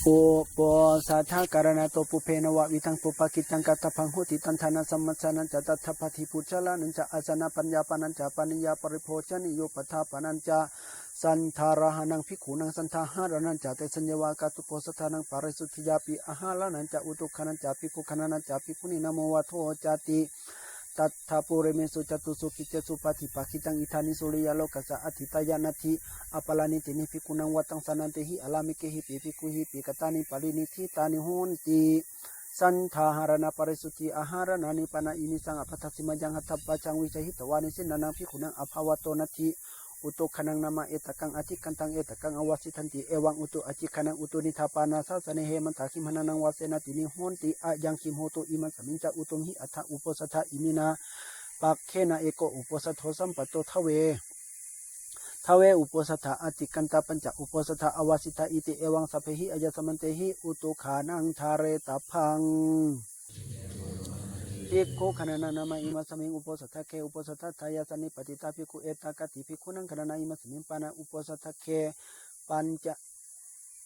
อุปสัทธการณะโตปุเพนวะวิทังปุปกิตังกัตถพังหุติตันธานะสัมมัสสานันจะตัทธปฏิปุจฉลานันจะอาสนะปัญญาปานันจะปานิยาปริโภชนิโยปทาปานันจะสันทาราหานังภิกขุนังสันทาหารานันจะเตสัญญวากาตุโพสถานังปาริสุทธิยาปิอาหารานันจะอุตุขานันจะภิกขุขานันจะภิกขุนินะโมวะโทจติตัทธาปุเรเมสุจตุสุขิเจสุปฏิปักิตังอิธานิสุริยโลกัสสะอธิตายานาทิอปลานิตินิภิกขุนังวัตังสนันเตหิอลามิเกหิปิภิกขุหิปิกตานิปารินิธิตานิโหนติสันทาหารณปริสุทธิอาหารนานิปานาอินิสังอภัทสิมัญญังหัตถปัจจังวิจัยหิตวานิสินานังภิกขุนังอภาวโตนัตถิอุตุขนังนามาเอตกังอธิกันตังเอตกังอวสิทันติเอวังอุตุอจิขนังอุตุนิทาปานาสาสเนเหมันตาคิมหนานังวาเสนตินิโหนติอะยังคิมโหตุอิมันสมิงจะอุตุหิอัฏฐอุปสัทธะอิมินาปักเขนะเอโกอุปสัทโธสัมปโตทเวอุปสัทธะอติกันตาปัญจอุปสัทธะอวสิทธะอิติเอวังสัพเพหิอายสมันเตหิอุตุขานังทาเรตพังภิกขุขณนานามาอิมัสมิงอุปสัทธะเคอุปสัทธะทายาสนิปติตาภิกขุเอตากติภิกขุนังขณนาอิมัสมิงปานะอุปสัทธะเคปัญจ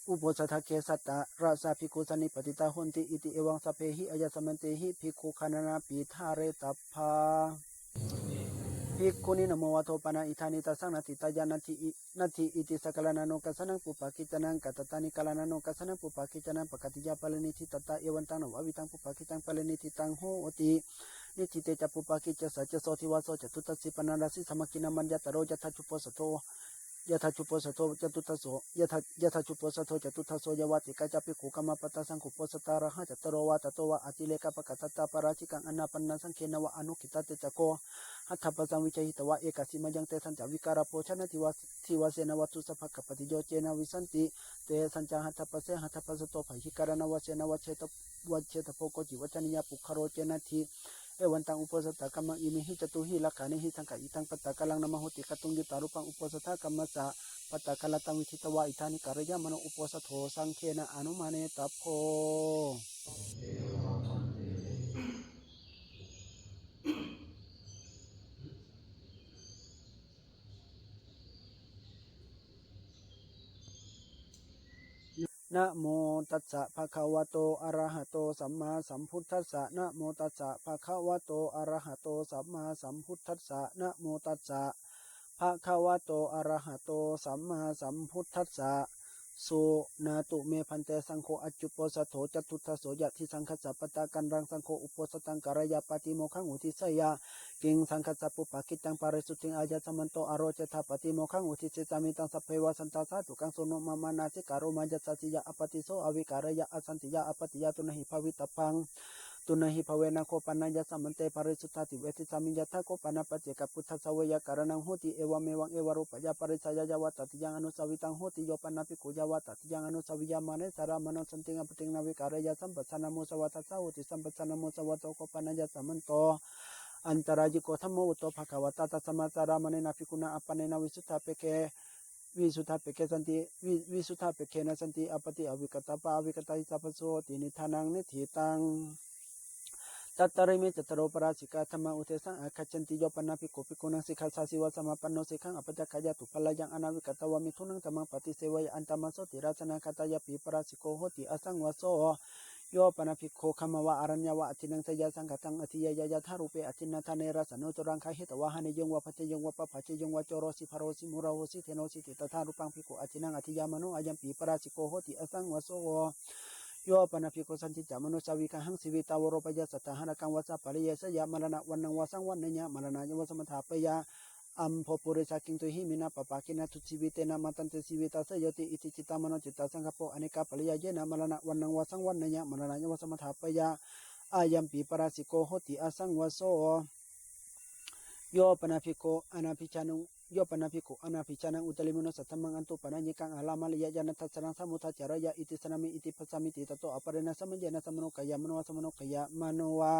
อุปสัทธะเคสัตตะราสาภิกขุสนิปติตาหุนติอิติเอวังสัพเพหิอายสมันเตหิภิกขุขณนาปีทาเรตพังภิกขุนินะโมวะโทปนะอิธานิตัสสังนาทิตายานาทิอิติสกลานาโนกัสสนังปุปะกิจนังกัตตานิกาลานาโนกัสสนังปุปะกิจนังปกติยาปะเลนิทิตตะเอวันตังนวะวิตังปุปะกิตังปะเลนิทิตังโหตินิทิเตจะปุปะกิจสัจโสทิวาโสจตุตัสสิปนาราสิสมกินามัญญตโรยะทัจจุปสโตยะทัจจุปสโตจตุตัสโสยะทัจจุปสโตจตุทัสโสยวติกาจะภิกขุกัมมปตะสังขุปสตาระหะจตโรวะตโตวะอติเลกะปะกะตตาปราชิกังอนาปันนัสังเขนะวะอนุขิตะเตจะโกหัตถปัสสังวิจัยหิตวะเอกสิมัญญังเตสัญจวิการโภชนะทิวะเสนวัตถุสัพพะกปฏิโยเจนะวิสันติเตสัญจหัตถปัสเสหัตถปัสสโตภหิการณวะเสนวัชเชตโภโกจิวัจนิยปุคโรเจนะทิเอวันตังอุปสัตตะกัมมังอิมิหิจตุหิลักขานิหิสังขะอิตังปัตตะกัลังนะมโหติกตุงยุตารุปังอุปสัตตะกัมมัสสะปัตตะกัลตังวิธิตวะอิธานิการยะมโนอุปสัทโธสังเขนะอนุมาเนตัพโพนะโมตัสสะภะคะวะโตอะระหะโตสัมมาสัมพุทธัสสะนะโมตัสสะภะคะวะโตอะระหะโตสัมมาสัมพุทธัสสะนะโมตัสสะภะคะวะโตอะระหะโตสัมมาสัมพุทธัสสะสุนาตุเมพันเตสังโฆอัจจุปโสโถจตุทัสโสยะทิสังคัสสะปตากันรังสังโฆอุปสตังกรยาปฏิโมขังอุทิสยากิงสังคัสสะปุปะกิตังปาริสุทธิอายะสมันโตอโรเจธาปฏิโมขังอุทิเสจามิตังสัพเพวะสันตาสาตุกังโสโนมามานาสิกาโรมาจัสสิยะอปติโสอวิการยะอสันติยะอปติยะตุนะหิภวิตพังตุนะหิภเวนะโคปนัญญสัมมันเตปาริสุทธาติเวทิสามิยะทะโคปนะปัจเจกพุทธสเวยการนังโหติเอวเมวังเอวรูปยาปริสายะวัตติยังอนุสวิตังโหติโยปนะภิกขุยาวัตติยังอนุสวิยามาเนสารามโนสันติงอปติงนาวิการยะสัมปัสสนามุสวัตสะโหติสัมปัสสนามุสวัตโตโคปนัญญสัมมันโตอันตรายิโกธรรมโอโตภควตาตัสมาสารามเนนะภิกขุนาอปเนนะวิสุทธาเปเกสันติวิสุทธาเปเกนะสันติอปติอวิกตาปาอวิกตาหิสัพพโสตินิทานังนิถิตังตัตตริเมจตโรปราชิกาธรรมอุเทสังอาคัจฉันติโยปนาภิกขุภิกขุนังสิกขาสาสิวะสมาปันโนสิกขังอปัจจขายะตุปลายังอนาวิกตวามิทุนังธรรมังปฏิเสวยอันตมัสโสติราชนาคตายาปิปราชิโกโหติอสังวโสโยปนาภิกขุขมวะอรัญญวะอธินังสยาสังฆตังอธิยายะธารุเปอธินาธาเนระสนุจรังคาหิตวะหานิยงวะปัจจยงวะปะปัจจยงวะโจโรสิภโรสิมุราโหสิเทโนสิติตถารุปังภิกขุอธินังอธิยามโนอายัมปีปราชิโกโหติอสังวโสโยปนาภิกขุสันติจามนุสาวิกังหังสิวิตาวโรปยะสัตตหะกังวัสสะปริยสยามรณะวันนังวสังวันเนยะมรณะยวสมถาปยาอัมโพปุริสากิงตุหิมินาปปากินาทุสิวิเตนะมัตันเตสิวิตาสยติอิติจิตามโนจิตตาสังฆโปอเนกาปริยเยนะมรณะวันนังวสังวันเนยะมรณะยวสมถาปยาอายัมปีปราสิโกโหติอสังวโสโยปนาภิกขุอนาภิชานุโยปนาภิกขุอนาภิชานังอุตลิมุนสัตตมังอันตุปนัญญิกังอาลามาลยะยานัตสรังสมุทัจจารยะอิติสนามิอิติปัสสามิติตโตอปะเรนะสัมมัญญนะสัมมโนกายะมโนวะสัมมโนกายะมโนวะ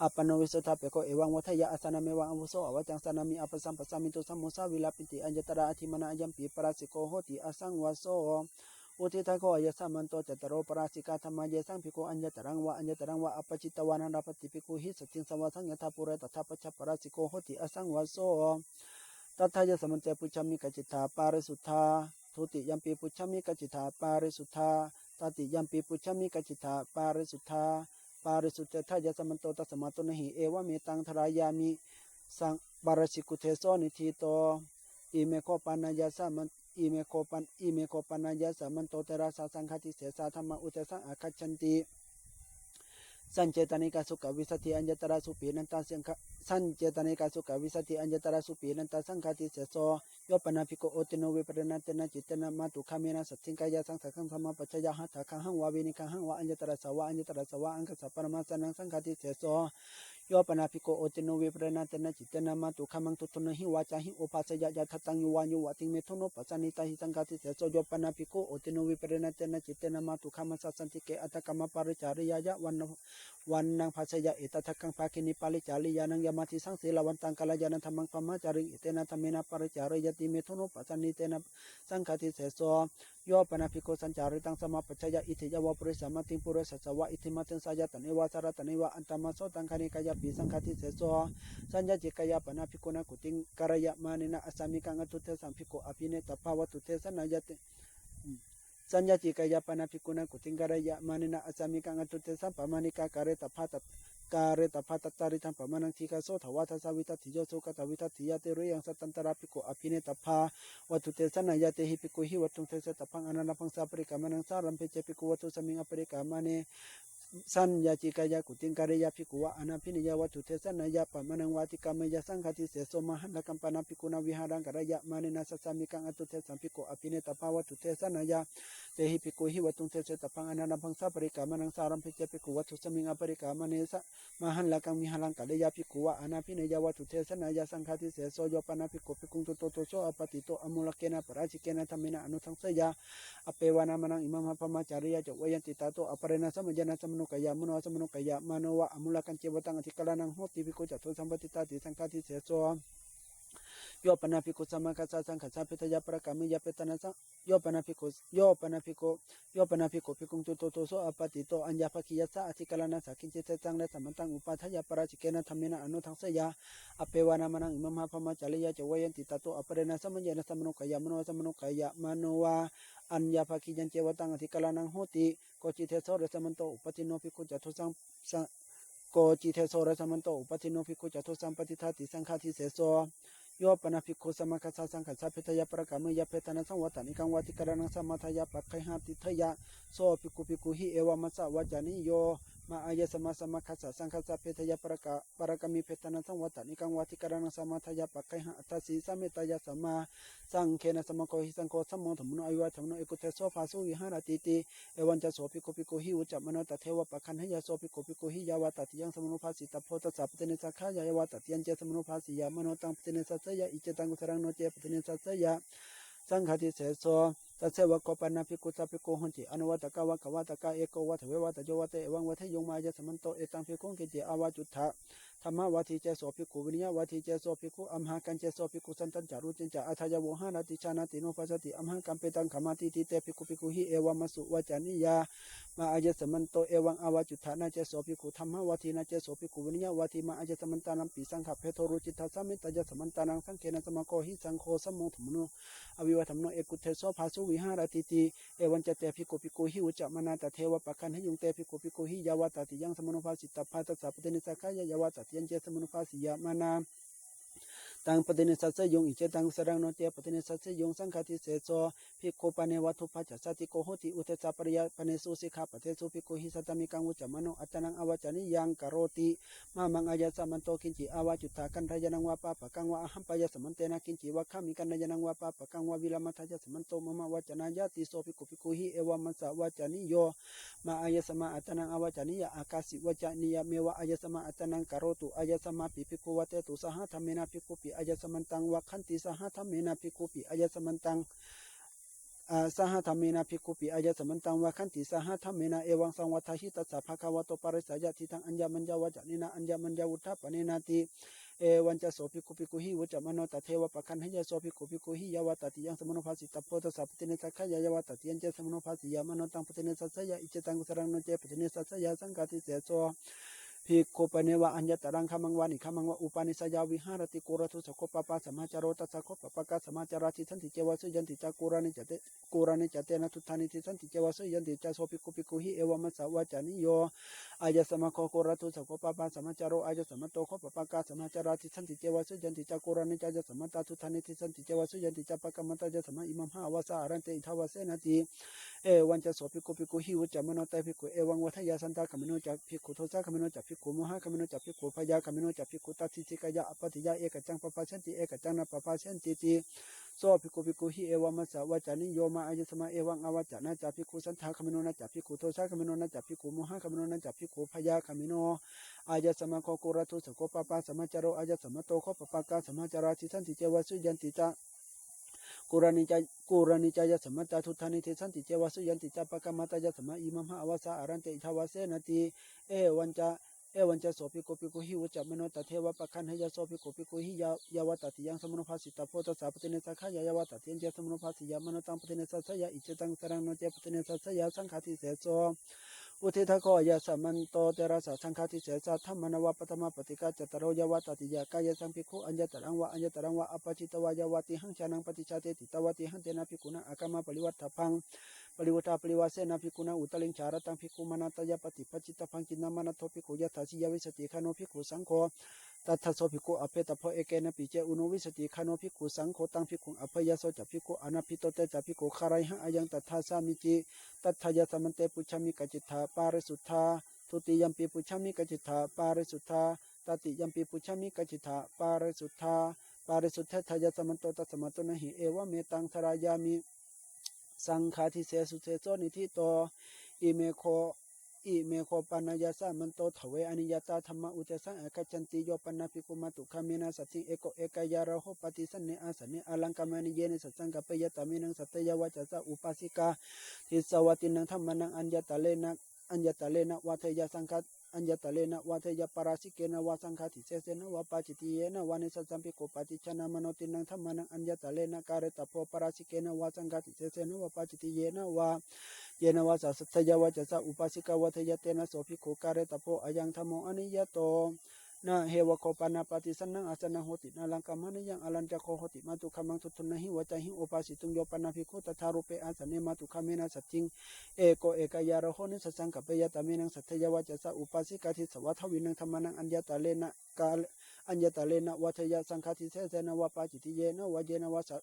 อปโนวิสุทธาเปโกเอวังวัฏยะอาสนะเมวังอวุโสอวจังสนามิอปสัมปสัมมิตุสัมโมสาวิลาปิติอัญญตระอธิมนาอัญญัมปีปราสิโกโหติอสังวโสอุทิทังโกอายะสัมมันโตจตโรปราสิกาธรรมเยสังภิกขุอัญญตรังวะอปจิตตวานันดาปฏิภิกขุหิสัจจิงสวัสสังยถาปุเรตถาปัจจปราสิโกโหติอสังวโสตัทธายะสมันเตปุชฌามิกจิตตาปาริสุทธาทุติยัมปีปุชฌามิกจิตตาปาริสุทธา ตติยัมปีปุชมิกจิตาปาริสุทธาปาริสุทธทายาสมันโตตัสมาตุนหิเอวะเมตังทรายามิสังบารชิกุเทโสนิธิโตอิเมโคปัญญาสามันอิเมโคปัญญาสามันโตเตระสาสังฆติเสสาธรรมอุเตสังอาคัจฉันติสันเจตนิกาสุขวิสัติอัญญตระสุปีนันตาสังฆสันเจตนิกาสุขวิสัติอัญญตระสุปีนันตาสังฆติเสโสโยปนาภิโกโอติโนวิปรณัตนะจิตนะมาตุคาเมนะสัจจิงกายสังสังฆธรรมปัจจยหัตถะคังหังวาวินิคังหังวาอัญญตระสวะอัญญตระสวะอังคสัพปรมาสันังสังฆติเสโสโยปนาภิโกโอติโนวิปรณัตนะจิตนะมาตุคามังตุตโนหิวาจาหิโอภาสยะยะทัตตังยุวายุวะติเมทุโนปัสสนิตาหิสังฆติเสโสโยปนาภิโกโอติโนวิปรณัตนะจิตนะมาตุคามัสสันติเกอัตตกรรมปาริจาริยายะวันนังภาษยะเอตทักขังภาคินิปาลิจาริยานังยามาติสังเสลวันตังกัลยานันธรรมังปมาจาริเอเตนะธรรมเนะปริจารยติเมทุโนปัจจนิเตนะสังฆติเสโสโยปนาภิโกสัญจาริตังสมาปัจจยะอิทิยวะปุริสมาติปุริสสวะอิทิมัติสายะตเนวาสารตเนวะอันตมัสโสตังคานิกายะปิสังฆติเสโสสัญญาจิกายะปนาภิโกนะกุติงกรยะมานินะอสามิกังอตุเตสัมภิโกอภิเนตภาวตุเตสนายะสัญญาจิกายะปนาภิโกนะกุติงกรยะมานินะอสามิกังอตุเตสัมปมานิกาการะตภาตการตพัตตาริธัมปมานังทีกาโสทวาทสาวิตัติโยโสกตวิตัติยาเตรุยังสัตตันตระภิโกอภิเนตภาวัตุเตสนายาเตหิภิโกหิวัตุเตสตพังอนันตพังสาปริกามานังสารัมเพเจภิโกวัตุสมิงอปริกามาเนสัญญาจิกายะกุติงการยาภิโกวะอนาภินิยาวัตุเตสนายาปมานังวาติกามยาสังฆติเสโสมหันตกัมปนาภิโกนาวิหารังการยะมาเนนัสสามิกังอตุเตสัมภิโกอภิเนตภาวัตุเตสนายาเตหิภิโกหิวัตุเตสตพังอนันตพังสาปริกามานังสารัมเพเจภิโกวัตุสมิงอปริกามาเนสมหันละกังมิหังกัลยาภิกขุวะอนาภิเนยวัตุเทสนายาสังฆติเสโสโยปนาภิกขุภิกขุงตุโตโตโสอปติโตอมุลเกนะปราชิเกนะธรรมเนะอนุทังเสยะอเปวานามานังอิมัมหะปมาจาริยะจวยันติตาโตอปเรนะสัมมจนะสัมโนกายะมโนสัมโนกายะมโนวะอมุลกันเจวตังอธิกลานังโหติภิกขุจัตโตสัมปติตาติสังฆติเสโสโยปนาภิกขุสัมมาคัสสะสังฆัสสะเพทยะปรกามิยะเปตนะสังโยปนาภิกขุภิกขุงตุโตโตโสอปติโตอัญญาภคิยัสสะอธิกลานะสักขินเจเตจังและสัมมันตังอุปาทยะปราชิเกนะธรรมเนะอนุทังเสยะอเปวานามานังอิมัมหะพมาจาริยะจวยันติตาโตอปเรนะสัมมเยนะสัมโนกายะมโนสัมโนกายะมโนวาอัญญาภคิยันเจวตังอธิกลานังโหติโกจิเทโสเรสัมมันโตอุปติโนภิกขุจัตถุสังโกจิเทโสเรสัมมันโตอุปติโนภิกขุจัตถุสังปฏิทัติสังฆติเสโสโยปนาภิกขุสัมมาคัสสะสังฆัสสะเพทยะปรกามิยะเพตนะสังวัตานิกังวัติกรณังสัมมาทายะปัจไคหาติทยะโสภิกขุหิเอวะมัสสะวะจานิโยมาอายะสัมมาสัมมาคัสสะสังฆัสสะเพทยะปรกามิเพตนะสังวัตานิกังวัติกรณังสัมมาทายะปัจไคหาตัสสิสัมเมตายะสัมมาสังเขนะสัมมาโคหิสังโฆสัมโมธัมโนอวิวัตธัมโนเอกุเทโสภาสุวิหารติติเอวันจะโสภิกขุหิอุจจมโนตเทวะปะคันหยะโสภิกขุหิยาวะตติยังสมโนภาสิตโพตัสสะปเตเนสักขายายาวะตติยังเจสมโนภาสิยามโนตังปเตเนสัสยะอิเจตังกุสรังโนเจปเตเนสัสยะสังฆติเสโสตัสเสวะโกปนาภิกขุสัพพิโกหนติอนุวัตกะวะกะวะตะกะเอโกวะทเววะตะโยวะเตเอวังวะเทยงมายะสมันโตเอตังภิกขุงกิจิอาวาจุทธะธรรมวัติเจโสภิกขุวินิยวัติเจโสภิกขุอัมหากันเจโสภิกขุสันตัญจารุจินจาอัทายะโวหานาติชานาติโนภัสสติอัมหังกัมเปตังขมาติติเตภิกขุหิเอวะมสุวะจานิยามาอายะสมันโตเอวังอาวาจุทธะนาเจโสภิกขุธรรมวัตินาเจโสภิกขุวินิยวัติมาอายะสมันตานัมปิสังขะเพโทรุจิตตสัมมิตายะสมันตานังสังเขนะสมโคหิสังโฆสัมโมธัมโนอวิวัฒมโนเอกุเทโสภาสุวิหารติติเอวันจะเตภิกขุหิอุจจมนาตเทวะปะคันหยุงเตภิกขุหิยาวะตติยังสมโนภาสิตภาตัสสะปเตนิสักขายายาวะตติยังเจสมโนภาสิยามานาตังปฏิเนสัสยงอิเจตังสรังโนเตปฏิเนสัสยงสังฆติเสโสภิกขุปะเนวัตถุปัจจสติโกโหติอุเทสะปริยปะเนสุสิกขาปะเทสุภิกขุหิสัตตมิกังอุจจมโนอัตตนังอวจานิยังกโรติมามังอายะสมันโตกินจิอาวาจุตตากันทายนังวะปะปะกังวะอหัมปะยะสมันเตนะกินจิวะขามิกันทายนังวะปะปะกังวะวิลามัทายะสมันโตมะมะวจนะยะติโสภิกขุหิเอวะมัสสะวจานิโยมาอายะสมาอัตตนังอวจานิยะอากาสิวจานิยะเมวะอายะสมาอัตตนังกโรตุอายะสมาปิภิกขุวะเตตุสหธรรมเมนะภิกขุปิอายะสมันตังวะขันติสหธรรมเมนะภิกขุปิอายะสมันตังสหธรรมเมนะภิกขุปิอายะสมันตังวะขันติสหธรรมเมนะเอวังสังวัฏหิตัสสะภะคะวะโตปะริสยะทิทังอัญญมัญญาวะจานินะอัญญมัญญาวุฒะปะเนนาติเอวันจะโสภิกขุหิวุจจมโนตเทวะปะคันหยะโสภิกขุหิยาวะตติยังสมโนภาสิตโพตัสสะปเตเนสักขายายาวะตติยังเจสมโนภาสิยามโนตังปเตเนสัสยะอิเจตังกุสรังโนเจปเตเนสัสยะสังฆติเสโส ภิกขุปเนวะอัญญตรังขมังวานิขมังวะอุปาณิสยาวิหารติโกรทุสโคปปะสมาจโรตัสสะโคปปะกะสมาจาราติสันติเจวะสุยันติจักกุรานิจเตกุรานิจเตนะทุธานิติสันติเจวะสุยันติจัสโสภิกขุภิกขุหิเอวะมัสสาวะจานิโยอายะสมะโคโกรทุสโคปปะสมาจโรอายะสมะโตโคปปะกะสมาจาราติสันติเจวะสุยันติจักกุรานิจยะสมะตาทุธานิติสันติเจวะสุยันติจัปปะกะมัตตยะสมะอิมัมหาวะสารันเตอิทาวะเสนาติเอวันจะโสภิกขุภิกขุหิวจะมโนเตภิกขุเอวังวัฏยาสันตากะมโนจักภิกขุโทสะกะมโนจักภิกขุโมหะกะมโนจักภิกขุพยากะมโนจักภิกขุตัสสิจิกายะอปปติยะเอกจังปปะชันติเอกจังนะปปะชันติติโสภิกขุภิกขุหิเอวะมัสสะวะจานิโยมาอายสมะเอวังอวจานะจักภิกขุสันทากะมโนนะจักภิกขุโทสะกะมโนนะจักภิกขุโมหะกะมโนนะจักภิกขุพยากะมโนอายสมะโคโกรทุสโคปปะสมาจโรอายสมะโตโคปปะกะสมาจาราติสันติเจวะสุยันติจากุรานิจายะสมัตตาทุธานิเทสันติเจวะสุยันติจัปปะกะมัตตยะสมะอิมัมหะอวสาอารันเตอิทาวะเสนาติเอวันจะโสภิกขุภิกขุหิวจัมโนตเทวะปะคันหยะโสภิกขุภิกขุหิยาวตติยังสมโนภาสิตาโพตสาปติเนสัขยาวตติยังสมโนภาสิยามโนตังปติเนสัสยะอิจตังสรังโนเจปติเนสัสยะสังฆาทิเสโสอุทิทะโคยะสัมมันโตเตระสะสังฆาทิเสสะธัมมนวะปฐมปฏิกาจตโรยาวตติยากายสังภิกขุอัญญตรังวะอปจิตวายาวติหังชานังปฏิชาเตติตวติหังเตนะภิกขุนะอากามะปริวัฏฐพังปริวัฏฐปริวาเสนะภิกขุนะอุตลิงชารตังภิกขุมนัตยปฏิปจิตพังจินนามนัตโทภิกขุยะถาสิยาวิสติคโนภิกขุสังโฆตัทธโสภิกขุอเปตโพเอเกนะปิเจอุโนวิสติคโนภิกขุสังโฆตังภิกขุอภยโสจัภิกขุอนาภิโตเตจัภิกขุคารายหะอายังตัทธาสามิจิตัทธายะสมันเตปุชามิกจิตถาปาริสุทธาทุติยัมปีปุชามิกจิตถาปาริสุทธาตติยัมปีปุชามิกจิตถาปาริสุทธาปาริสุทธะทายะสมันโตตัสมะโตนะหิเอวะเมตังทรายามิสังฆาทิเสสุเสโสนิทิโตอิเมโคปัญญาสามันโตทเวอนิยตาธรรมอุเทสังเอกัจจันติโยปันนาภิกขุมาตุคามินาสัจจิเอโกเอกายาระโหปฏิสันเนอาสเนอลังกามานิเยเนสัจจังกัปเปยตามินังสัตยวาจสะอุปาสิกาทิสวัตินังธรรมนังอัญญตะเลนะวัฏยสังฆอัญญตะเลนะวัฏยปาราสิเกนะวาสังฆาทิเสเสนะวะปาจิติเยนะวานิสัจจัมภิกขุปฏิชนะมโนตินังธรรมนังอัญญตะเลนะการตะโพปาราสิเกนะวาสังฆาทิเสเสนะวะปาจิติเยนะวาเยนวาสัตยวาจสะอุปาสิกาวัฏยเตนะโสภิกขุการตะโพอายังธรรมโมอนิยโตนะเฮวะโคปานาปฏิสันนังอาสนะโหตินาลังกัมมะนิยังอลันจะโคโหติมาตุคัมังทุตุนะหิวะจหิอุปาสิตุงโยปนาภิกขุตถารุเปอาสเนมาตุคามินะสัจจิงเอโกเอกายาระโหนิสัจจังกัปเปยตามินังสัตยวาจสะอุปาสิกาทิสวัทวินังธรรมนังอัญญตะเลนะกาอัญญตะเลนะวัฏยสังฆาทิเสเสนะวะปาจิติเยนะวะเยนะวะสั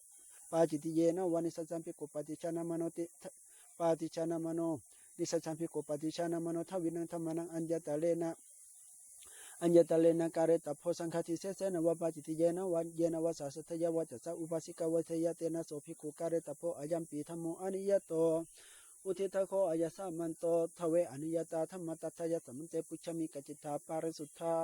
ปาจิติเยนะวะนิสัจจัมภิกขุปฏิชนะมโนติปาติชนะมโนนิสัจจัมภิกขุปฏิชนะมโนทวินังธรรมนังอัญญตะเลนะอัญญตะเลนะการตะโพสังฆาทิเสเสนะวะปาจิติเยนะวะเยนะวะสัสทยาวะจัสสะอุปาสิกาวัฏยเตนะโสภิกขุการตะโพอายัมปีธัมโมอนิยโตอุทิทะโคอายสามันโตทเวอนิยตาธรรมตัทธยสมันเตปุชมิกจิตถาปาริสุทธา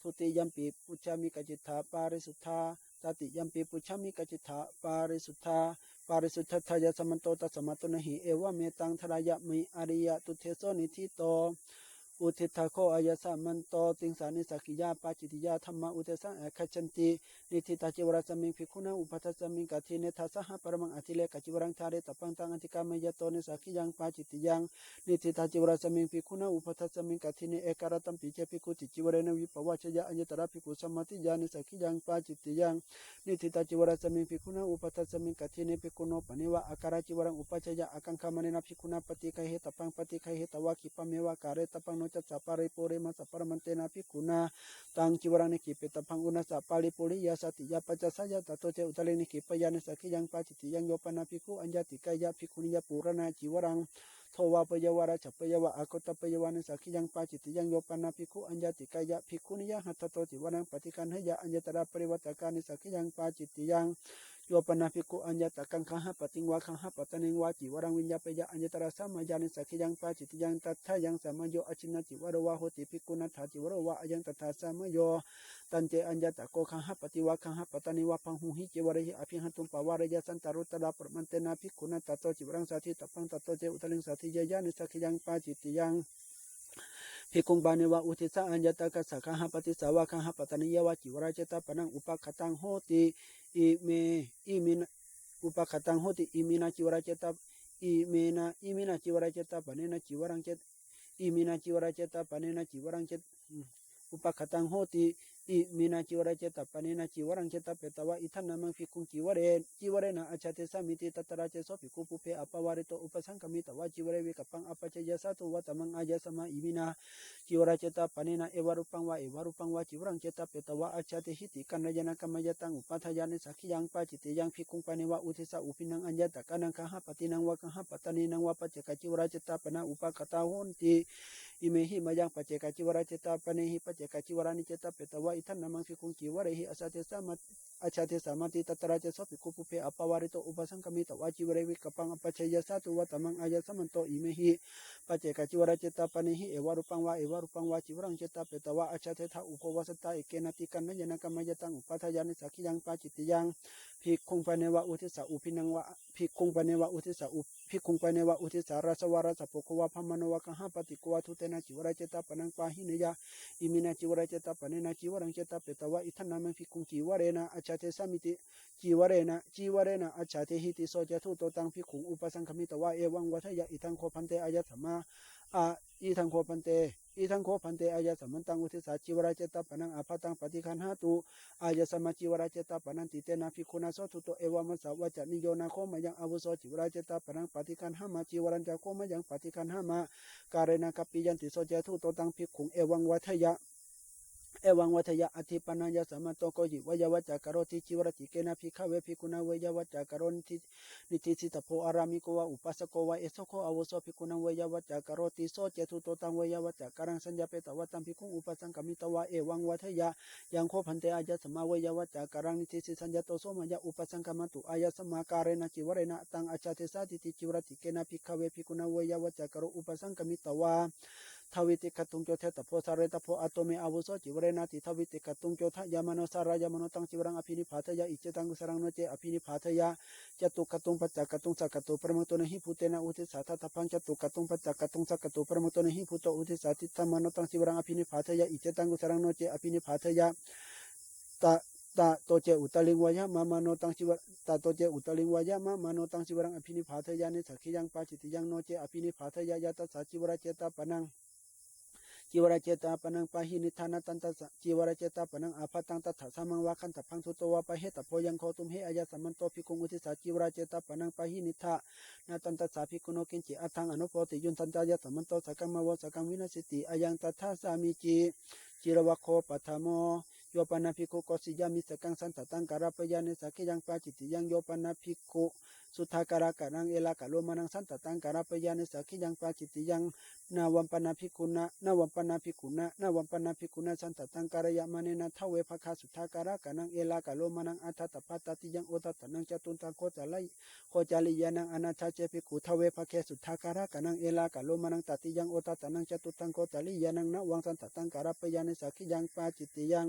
ทุติยัมปีปุชมิกจิตถาปาริสุทธาตติยัมปีปุชมิกจิตถาปาริสุทธาปาริสุทธะทายสมันโตตัสมะโตนะหิเอวะเมตังทรายะมิอริยตุเทโสนิทิโตอุทิทะโคอายสามันโตติงสานิสักขิยาปาจิติยาธรรมอุเทสังเอคัจฉันตินิทิตาจิวราสมิงภิกขุนะอุปัฏสมิงกัทิเนทัสสหปรมังอธิเลกจิวรังทาเรตปังตังอธิกามยโตนิสักขิยังปาจิติยังนิทิตาจิวราสมิงภิกขุนะอุปัฏสมิงกัทิเนเอกรตัมปิเจภิกขุติจิวเรนวิปวัชยะอัญญตระภิกขุสัมมติญาณิสักขิยังปาจิติยังนิทิตาจิวราสมิงภิกขุนะอุปัฏสมิงกัทิเนภิกขุโนปนิวะอาการจิวรังอุปัชยะอากังคามเนนะภิกขุนะปฏิฆะเหตปังปฏิฆะเหตวะขิปะเมวะการตปังโนจัสสะปาริโปเรมัสสะปรมันเตนะภิกขุนะตังจิวรังนิขิเปตพังอุนัสสะปาลิปุริยาสติยาปัจจสยะตโตเจอุตเลนิขิปยานิสักขิยังปาจิติยังโยปนาภิกขุอัญญติกายะภิกขุนิยปุรณาจิวรังโทวาปยวาราชปยวะอากตปยวานิสักขิยังปาจิติยังโยปนาภิกขุอัญญติกายะภิกขุนิยหัตโตจิวรังปฏิคันหยะอัญญตระปริวัตกานิสักขิยังปาจิติยังโยปนาภิกขุอัญญตกังคังหะปติงวะคังหะปตนิงวาจิวรังวิญญาปยะอัญญตระสัมมาญานิสักขิยังปาจิติยังตัทธะยังสัมมโยอชินะจิวรวะโหติภิกขุนัทธาจิวรวะอยังตัทธาสัมมโยตันเจอัญญตะโกคังหะปฏิวะคังหะปตนิวะพังหุหิจิวะระหิอภิหันตุปาวะระยะสันตารุตระปรมันเตนะภิกขุนัตโตจิวรังสาธิตปังตโตเจอุตลิงสาธิยะนิสักขิยังปาจิติยังภิกขุบาเนวะอุทิสะอัญญตะกัสสะคังหะปฏิสาวะคังหะปตนิยวะจิวราเจตปนังอุปคตังโหติอิเมอิมินอุปคตังโหติอิมินาจิวราเจตอิเมนาจิวราเจตปะเนนะจิวรังเจตอิมินาจิวราเจตปะเนนะจิวรังเจต อุปคตังโหติอิมินาจิวระเจตปะเนนะจิวรังเจตเปตวะอิทันนามังภิกขุจิวเรนะอาชาเตสามิติตัตระเจโสภิกขุปุเพอปวาริโตอุปสังคมิตวะจิวเรวิกัปปังอปัจจยสัตุวะตมังอายสมาอิมินาจิวระเจตปะเนนะเอวารุปังวะจิวรังเจตเปตวะอาชาเตหิติกันนายนกัมมยตังอุปัฏฐานิสักขิยังปาจิติยังภิกขุปะเนวะอุทิสะอุปินังอัญญตะกันังคหปตินังวะคหปตานีนังวะปัจเจกจิวระเจตปะนะอุปคตาโหติอิเมหิมายังปัจเจกจิวระเจตปะเนหิปัจเจกจิวรานิเจตเปตวะอิทันนามังภิกขุจิวเรหิอาชาเตสามาติตัตระเจโสภิกขุปุเพอปวาริโตอุปสังคมิตวะจิวเรวิกัปปังอปัจจยสัตุวะตมังอายสมันโตอิเมหิปัจเจกจิวระเจตปะเนหิเอวารุปังวะจิวรังเจตเปตวะอาชาเตทะอุปวัสตาเอเกนะติกันนยนะกัมมยตังอุปัฏฐานิสักขิยังปาจิติยังภิกขุปะเนวะอุทิสะอุปินังวะภิกขุปะเนวะอุทิสะภิกขุปะเนวะอุทิสะราสวาราสะโปโควะพมโนวะคหปติโกวะทุเตนะจิวระเจตปะนังปาหิเนยะอิมินาจิวระเจตปะเนนะจิวรังเจตเปตวะอิทันนามังภิกขุจิวเรนะอาชาเตสามิติจิวเรนะอาชาเตหิติโสเจตุโตตังภิกขุอุปสังคมิตวะเอวังวัฏยะอิทังโคพันเตอายะสัมมาอีทังโคพันเตอายะสัมมันตังอุทิสาจิวระเจตปะนังอาภัตังปฏิคันหาตุอายะสัมมาจิวระเจตปะนันติเตนะภิกขุนาโสทุโตเอวามัสสาวะจนิโยนาโคมยังอาวุโสจิวระเจตปะนังปฏิคันหามาจิวรัญจโคมยังปฏิคันหามาการเณกัปปิยันติโสเจตุโตตังภิกขุเอวังวัฏยะอธิปนัญญสัมมาโตโกยิวยวัจจากโรติจิวรติเกนะภิกขเวภิกขุนาเวยวัจจากโรนิติสิตโพอารามิโกวะอุปัสสโกวะเอโสโคอาวุโสภิกขุนังเวยวัจจากโรติโสเจตุโตตังเวยวัจจากรังสัญญาเปตวะตังภิกขุอุปสังกมิตวะเอวังวัฏยะยังโคพันเตอายะสมาเวยวัจจากรังนิติสิสัญญาโตโสมัญญาอุปสังกมัตุอายะสมาการเณจิวเรนะตังอาชาเทสาติจิวรติเกนะภิกขเวภิกขุนังเวยวัจจากโรอุปสังกมิตวะทวิติกตุงโจเทตโพสารตโพอัตโตเมอาวุโสจิวเรนาติทวิติกตุงโจทยามโนสารายามโนตังจิวรังอภินิพาทยาอิเจตังกุสรังโนเจอภินิพาทยาจตุกตุงปัจจกตุงสักตุปรมตุนหิภูเตนะอุทิสาทัตพังจตุกตุงปัจจกตุงสักตุปรมตุนหิภูโตอุทิสาติธรรมโนตังจิวรังอภินิพาทยาอิเจตังกุสรังโนเจอภินิพาทยาตาโตเจอุตลิงวายะมาโนตังจิวตาโตเจอุตลิงวายะมาโนตังจิวรังอภินิพาทยานิสักขิยังปาจิติยังโนเจอภินิพาทยายะตัสสะจิวระเจตปะนังจิวระเจตปะนังปะหินิธานาตันตะจิวระเจตปะนังอาภัตังตัทธะสมังวะคันตะพังทุโตวะปะเหตโพยังโคตุมเหอายะสัมมันโตภิกขุอุทิสาจิวระเจตปะนังปะหินิธานาตันตะสาภิกขุโนกินจิอัตถังอนุโปติยุนตันตายะสัมมันโตสักกัมมาวะสักกัมวินัสสิติอายังตัทธะสามิจิรวะโคปัฏฐโมโยปนาภิกขุโกสิยามิสกังสันตตังการะปยานิสักขิยังปาจิติยังโยปนาภิกขุสุทธาการะกะนังเอลากะโลมานังสันตตังการะปยานิสักขิยังปาจิติยังนาวัมปนาภิกขุนะสันตตังการะยะมะเนนะทเวภคาสุทธาการะกะนังเอลากะโลมานังอัฏฐตปัตติยังโอตัตนังจตุนตังโคจาลิยานังอนาชาเจภิกขุทเวภเคสุทธาการะกะนังเอลากะโลมานังตติยังโอตัตนังจตุตังโคจาลิยานังนะวังสันตตังการะปยานิสักขิยังปาจิติยัง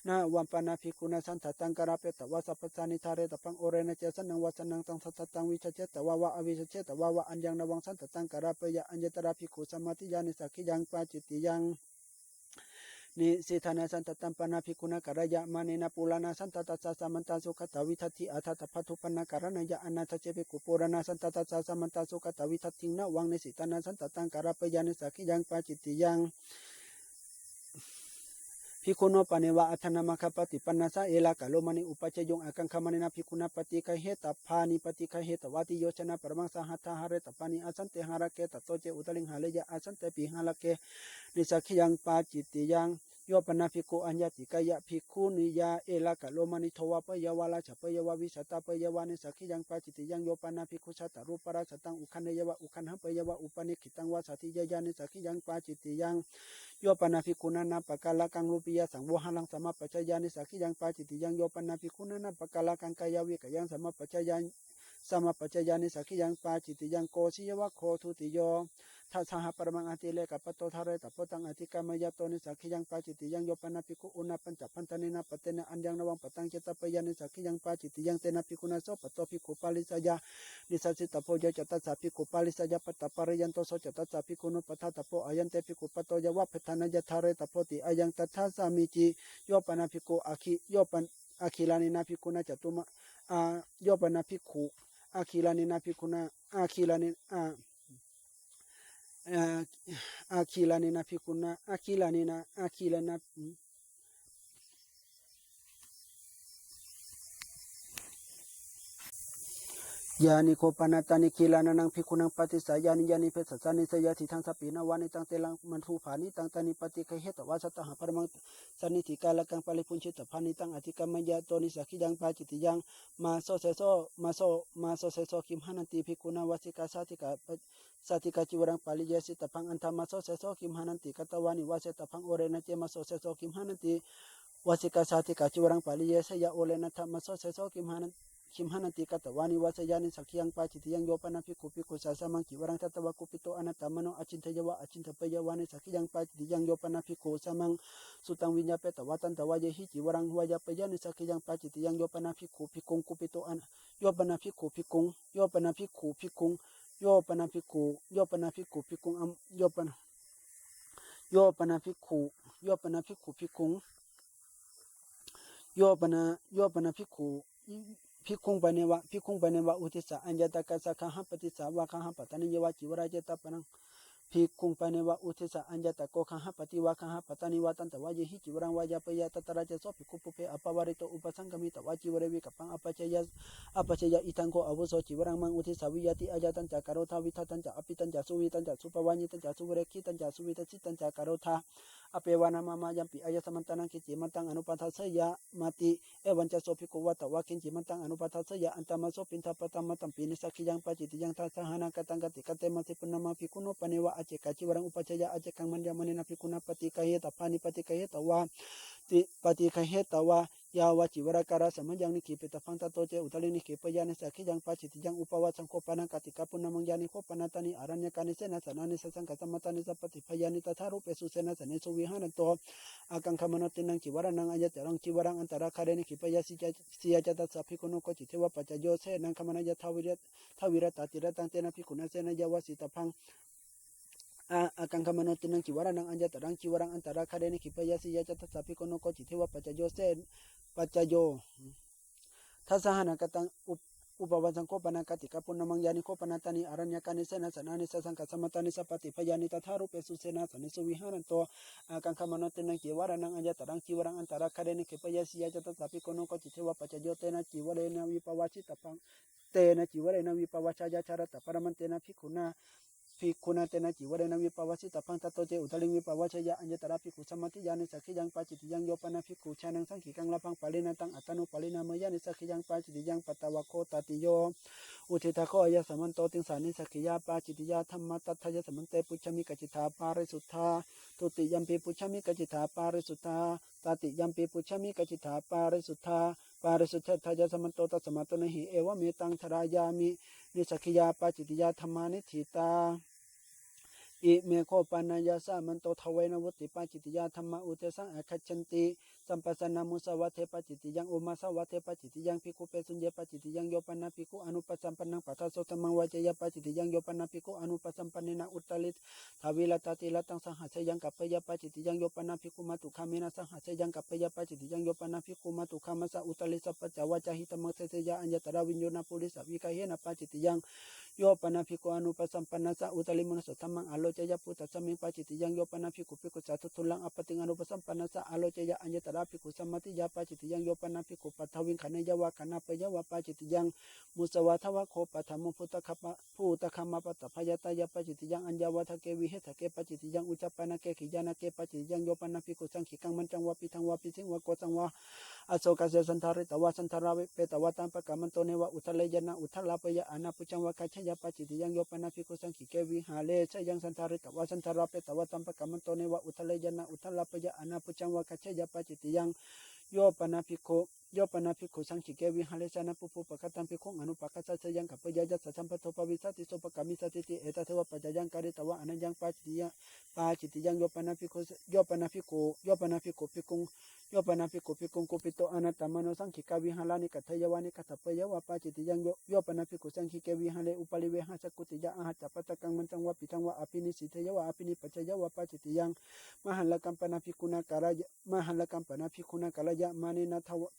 นาวัมปนาภิกขุนะสันตตังการะเปตวะสัพพสานิธาเรตปังโอเรนะเจสันนังวัสนังตังสัตตังวิชเจตวะวะอวิชเจตวะวะอัญญังนวังสันตตังการะปยะอัญญตระภิกขุสัมมาทิยานิสักขิยังปาจิติยังนิสิธานาสันตตัมปนาภิกขุนะการะยะมาเนนะปุรานาสันตตัสสะสัมมันตาสุขตวิทัตถิอัฏฐปัทุปนะการะนะยะอนาทเจภิกขุปุรานาสันตตัสสะสัมมันตาสุขตวิทัตถินะวังนิสิธานาสันตตังการะปยานิสักขิยังปาจิติยังภิกขุโนปะเนวะอัฏฐนามะคปฏิปันนาสะเอลากะโลมานิอุปจยงอากังคามะเนนะภิกขุนะปฏิฆะเหตพานิปฏิฆะเหตวาติโยชนะปรมังสหัตถะหะเรตปานิอาสันเตหะระเกตโตเจอุตลิงหะเลยะอาสันเตปิหะระเกนิสักขิยังปาจิติยังโยปนาภิกขุอัญญติกายะภิกขุนิยาเอลากะโลมานิโทวะปะยวะลาชะปะยวะวิสัตตะปะยวะนิสักขิยังปาจิติยังโยปนาภิกขุสัตตรูปราสตังอุคันเนยวะอุคันหะปะยวะอุปนิขิตังวะสัติยยานิสักขิยังปาจิติยังโยปนาภิกขุนานะปะกาลกังรูปิยะสังโวหะลังสัมมาปัจจยานิสักขิยังปาจิติยังโยปนาภิกขุนานะปะกาลกังกายวิกะยังสัมมาปัจจยานิสักขิยังปาจิติยังโกสิยวะโคทุติโยทัสหะปรมังอติเลกะปะโตทะเรตะโพตังอธิกามยะโตนิสักขิยังปาจิติยังโยปนาภิกขุอุณปัญจพันธเนนะปะเตนะอัญญังนวังปะตังเจตปยานิสักขิยังปาจิติยังเตนะภิกขุนะโสปะโตภิกขุปาลิสยานิสัสสิตโพยะจตัสสะภิกขุปาลิสยาปะตะปะริยันโตโสจตัสสะภิกขุนุปะทะตะโพอายันเตภิกขุปะโตยวะเพทานายะทะเรตะโพติอายังตัทธาสามิจิโยปนาภิกขุอาคิลานินาภิกขุนะจตุมะโยปนาภิกขุอาคิลานินาภิกขุนะอาคิลานิ อาคีลานินาภิกขุนาอาคีลานินาอาคีลานา ยานิโคปนาตานิคีลานังภิกขุนังปฏิสายานิยานิเพศสานิสยาทิทังสปีนาวานิตังเตลังมันทูผานิตังตานิปฏิเคเหตวาสตหะปรมังสันนิธิกาลกังปาลิพุนชิตพานิตังอธิกรรมยาโตนิสักขิยังปาจิติยังมาโซเซโซมาโซเซโซคิมหานันติภิกขุนาวสิกาสาธิกาสาธิกาจิวรังปาลิเยสิตพังอันธรรมาโซเซโซคิมหานันติกัตวานิวาเสตพังโอเรนะเจมาโซเซโซคิมหานันติวสิกาสาธิกาจิวรังปาลิเยสยาโอเรนะธรรมาโซเซโซคิมหานันคิมหานันติกัตวานิวัสยานิสักยังปาจิติยังโยปนาภิกขุภิกขุสาสมังกิวรังทัตวะกุปิโตอนัตตมโนอจินทยวะอจินทปยวานิสักยังปาจิติยังโยปนาภิกขุสามังสุตังวิญญาเปตวะตันตวะเยหิจิวรังวายาปยานิสักยังปาจิติยังโยปนาภิกขุภิกขุกุปิโตอนโยปนาภิกขุภิกขุโยปนาภิกขุภิกขุโยปนาภิกขุโยปนาภิกขุภิกขุโยปนาภิกขุโยปนาภิกขุภิกขุโยปนาภิกขุภิกขุงปเนวะภิกขุงปเนวะอุทิสะอัญญตกัสสะคังหปฏิสาวะคังหปตานิยวะจิวราเจตปนังภิกขุงปเนวะอุทิสะอัญญตโกคังหปฏิวะคังหปตานิวะตันตวะเยหิจิวรังวายาปยะตตระเจโสภิกขุปุเพอปวาริโตอุปสังกมิตวะจิวเรวิกัปปังอปัจจยะอิทังโกอวุโสจิวรังมังอุทิสาวิยติอาญาตันจากโรธาวิทัตันจาอภิตันจาสุวิตันจาสุปวานิตันจาสุเวเรคิตันจาสุวิตัสิตันจากโรธาอเปวานามามายัมปิอายสมันตังกิจิมันตังอนุปัฏฐัสยะมาติเอวันจะโสภิกขุวัตวะกินจิมันตังอนุปัฏฐัสยะอันตมาโสปินทปตัมมตัมปินิสักขิยังปจิติยังทัสหานังกตังกติกเตมัสิปุณมาภิกขุโนปเนวะอเจกาจิวรังอุปชยะอเจกังมันยามณีนาภิกขุนาปฏิกเหตปานิปฏิกเหตวะติปฏิกเหตวะยาวจิวรการะสมัญญังนิขิปิตฟังตโตเจอุตลินิขิปยานิสักขิยังปจิติยังอุปวัตสังโฆปนังกติกาปุณมังยานิโฆปนัตานิอารัญญกานิเสนาสนานิสังกัสมัตานิสัพพติพยานิตถารุเปสุเสนาสนิสุวิหานันโตอากังคมโนตินังจิวรานังอัญญตรังจิวรังอันตระคาเรนิขิปยาสิยาจตัสสะภิกขุโนโกจิเทวปัจจโยเสนังคมนายทวิรตติระตังเตนะภิกขุนเสนยวสิตพังอากังคมโนตินังจิวรานังอัญญตรังจิวรังอันตระคาเรนิขิปยาสิยาจตัสสะภิกขุโนโกจิเทวปัจจโยเสปัจจโยทัสสหนกตังอุปวัสังโฆปนังกติกาปุณมังยานิโฆปนัตานิอารัญญกานิเสนาสนานิสังกัสมัตานิสัพพติพยานิตถารุเปสุเสนาสนิสุวิหารันโตอากังคมโนตินังจิวรานังอัญญตรังจิวรังอันตระคาเรนิขิปยาสิยาจตัสสะภิกขุโนโกจิเทวปัจจโยเตนะจิวเรนะวิปวาชิตปังเตนะจิวเรนะวิปวาชายาชารตปรมันเตนะภิกขุนาภิกขุนาเตนะจิวเรนะวิปวาสิตปังตโตเจอุตลิงวิปวาชยะอัญญตระภิกขุสมัติยานิสักขิยังปาจิติยังโยปนะภิกขุชานังสังขิกังละพังปาลินาตังอัตตโนปาลินามยานิสักขิยังปาจิติยังปัตตวะโคตติโยอุทิทาโคยะสมันโตติงสานิสักขิยาปาจิติยาธรรมตัทธยะสมันเตปุชมิกจิตาปาริสุทธาตุติยัมปิปุชมิกจิตาปาริสุทธาตติยัมปิปุชมิกจิตาปาริสุทธาปาริสุทธทายะสมันโตตัสมาโตนะหิเอวะเมตังทรายามินิสักขิยาปาจิติยาธรรมานิทิตาอิเมโคปานายาสามันโตทเวนวุติปาจิติยาธรรมอุเตสังอาคัจฉันติสัมปัสสนามุสาวะเทปจิติยังอุมาสาวะเทปจิติยังภิกขุเปสุญญปจิติยังโยปนะภิกขุอนุปัสสัมปันนังปัทโสธรรมังวาจยปจิติยังโยปนะภิกขุอนุปัสสัมปันเนนะอุตตลิตทวิลตติลตังสังหัสยังกัปปยปจิติยังโยปนะภิกขุมาตุคามินะสังหัสยังกัปปยปจิติยังโยปนะภิกขุมาตุคามัสสะอุตตลิสัพพจาวะจหิตมังเสสยะอัญญตระวิญโยนะปุริสวิกาเยนะปจิติยังโยปนะภิกขุอนุปัสสัมปันนัสสะอุตตลิมนุสธรรมังอโลจยปุตตะสมิงปจิติยังโยปนะภิกขุภิกขุสัตถุลังอปติงอนุปัสสัมปันนัสสะอโลจยะอัญญตระภิกขุสัมมติยาปจิติยังโยปนะภิกขุปัทวิงขเนยวะขณะปยวะปจิติยังมุสวะทวะโคปัทมุพุตตะคปะผู้ตะคมาปตพยตายาปจิติยังอัญญาวะทะเกวิเหทะเกปจิติยังอุจจปนะเกขิยานะเกปจิติยังโยปนะภิกขุสังขิกังมันจังวะปิทังวะปิสิงวะโกสังวะอโศกเสสันทาริตวะสันทาราเวเปตวะตัมปะกามันโตเนวะอุทะเลยนะอุทะลาปยะอนาปุจังวะกัจฉยาปจิติยังโยปนะภิกขุสังขิเกวิหาเลชยังสันทาริตวะสันทาราเปตวะตัมปะกามันโตเนวะอุทะเลยนะอุทะลาปยะอนาปุจังวะกัจฉยาปจิติยังโยปนะภิกขุโยปนะภิกขุสังขิเกวิหาเลชนะปุปุปะกตัมภิกขุอนุปะกัสสะยังกัปปยะยัสสะสัมปโตปวิสัติโสปะกามิสติติเอตเทวะปัจจยังการิตวะอนัญญังปาจิติยังโยปนะภิกขุโยปนะภิกขุโยปนะภิกขุภิกขุโยปนะภิกขุภิกขุกุปิโตอนัตตมโนสังขิกาวิหาลานิกัตถยวานิกัตถปยวะปาจิติยังโยปนะภิกขุสังขิเกวิหาเลอุปลิเวหะสกุติยะอาหัจจปะตะกังมันจังวะปิทังวะอภินิสิเทยวะอภินิปัจจยวะปาจิติยังมหันลกัมปนะภิกขุนาการะมหันลกัมปนะภิกขุนาการะยะมานินะทวะ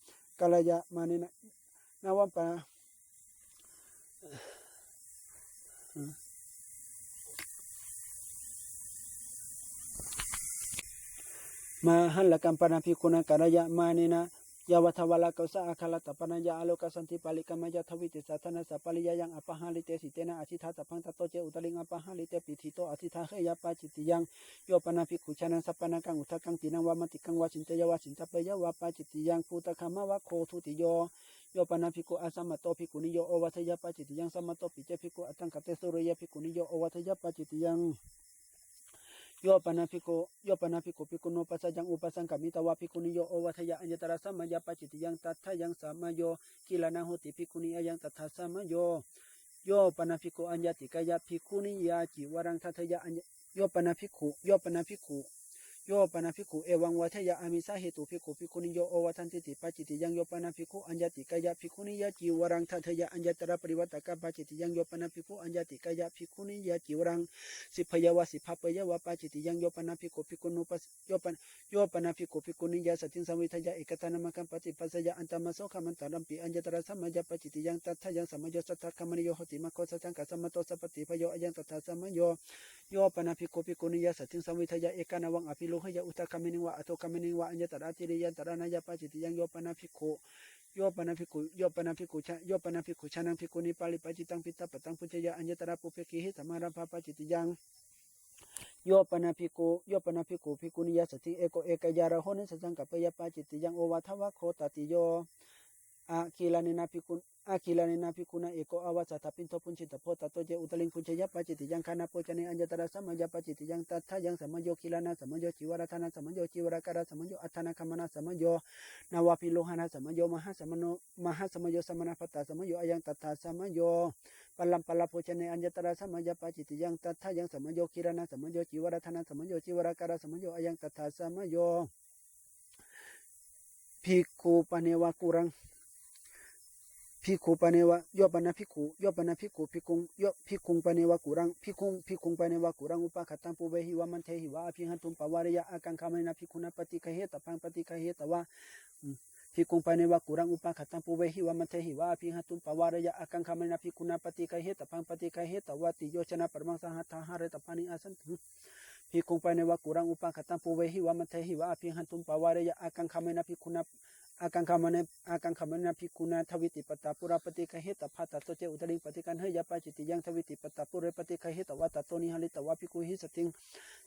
กาลยะมานินะนวัมปะ มาหันละกัมปนาภิกขุนาการยะมาเนนะยาวัฏวลากาสะอาคาลตปนัญญาอโลกสันติปาลิกามายะทวิติสัทนาสัปปริยยังอปหาลิเตสิเตนะอธิธาตพังตโตเจอุตลิงอปหาลิเตปิธิโตอธิธาเฮยปาจิติยังโยปนาภิกขุชานังสัปปนากังอุทกังตินังวามติกังวาสินเตยวาสินตปะยวาปาจิติยังภูตคามะวะโคทุติโยโยปนาภิกขุอาสัมมโตภิกขุนิโยโอวัทยปาจิติยังสัมมโตปิเจภิกขุอัตตังกเตสุริยภิกขุนิโยโอวัทยปาจิติยังโยปนาภิกขุภิกขุโนปัสสยังอุปสังกมิตวะภิกขุนิโยโอวัทยะอัญญตระสัมมยปจิติยังตัทธยังสัมมโยกิลานาโหติภิกขุนิอายังตัทธสัมมโยโยปนาภิกขุอัญญติกายะภิกขุนิยาจิวรังทัทยะอัญโยปนาภิกขุเอวังวัทยะอามิสาเหตุภิกขุนิโยโอวัทันติติปัจจิติยังโยปนาภิกขุอัญญติกายะภิกขุนิยาจิวรังทัทยะอัญญตระปริวัตกะปัจจิติยังโยปนาภิกขุอัญญติกายะภิกขุนิยาจิวรังสิพยวะสิภาปยวะปัจจิติยังโยปนาภิกขุนุปัสโยปนาภิกขุนิยาสติสัมวิทยะเอกตานามังคัมปฏิปัสสยะอันตมะโสขมันตารัมปิอัญญตระสัมมยปัจจิติยังตัทธยังสัมมโยสัทธะคัมมนิโยโหติมะโคสัจังกัสสมโตสัพปติพโยอายังตัทธสัมมโยโยปนาภิกขุนิยาสติสัมวิทยะเอกานาวังอภิโลหยะอุตตะคัมมินิวะอโตคัมมินิวะอัญญตระติริยันตระนายปัจจิติยังโยปนาภิกขุชานังภิกขุนิปาลิปัจจิตังปิตาปตังพุจยะอัญญตระปุเพกิหิสมารัมภาปัจจิติยังโยปนาภิกขุภิกขุนิยาสติเอโกเอกยาระโหนิสังกัปปยปัจจิติยังโอวาทวะโคตติโยอาคิลานินาภิกขุนาเอโกอาวาสตปินโทปุญชิตโพตโตเจอุตลิงปุญชยปัจจิติยังคานาโปจเนอัญญตระสัมมยปัจจิติยังตัทธยังสัมมโยคิลานาสัมมโยจิวรัตนาสัมมโยจิวรการสัมมโยอัฏฐานาคัมมนาสัมมโยนาวาปิโลหานาสัมมโยมหาสัมมโยสัมมนาภัตตาสัมมโยอายังตัทธาสัมมโยปัลลัมปัลลโพชเนอัญญตระสัมมยปัจจิติยังตัทธยังสัมมโยคิลานาสัมมโยจิวรัตนาสัมมโยจิวรการสัมมโยอายังตัทธาสัมมโยภิกขุปเนวะกุรังภิกขุปเนวะโยปนาภิกขุภิกขุปเนวะกุรังภิกขุปเนวะกุรังอุปาขตังปุเวหิวะมันเทหิวะอภิหันตุมปวารยะอากังคามนะภิกขุนาปฏิฆะเหตปังปฏิฆะเหตวะภิกขุปเนวะกุรังอุปาขตังปุเวหิวะมันเทหิวะอภิหันตุมปวารยะอากังคามนะภิกขุนาปฏิฆะเหตปังปฏิฆะเหตวะติโยชนะปรมังสังหัตถะหะเรตปานิอาสันตุภิกขุปเนวะกุรังอุปาขตังปุเวหิวะมันเทหิวะอภิหันตุมปวารยะอากังคามนะภิกขุนาอากังคามนะภิกขุนาทวิติปตาปุระปฏิฆะเหตภัตตโตเจอุตลิงปฏิกันเฮยปัจจิติยังทวิติปตาปุเรปฏิฆะเหตวะตโตนิหลิตวะภิกขุหิสติง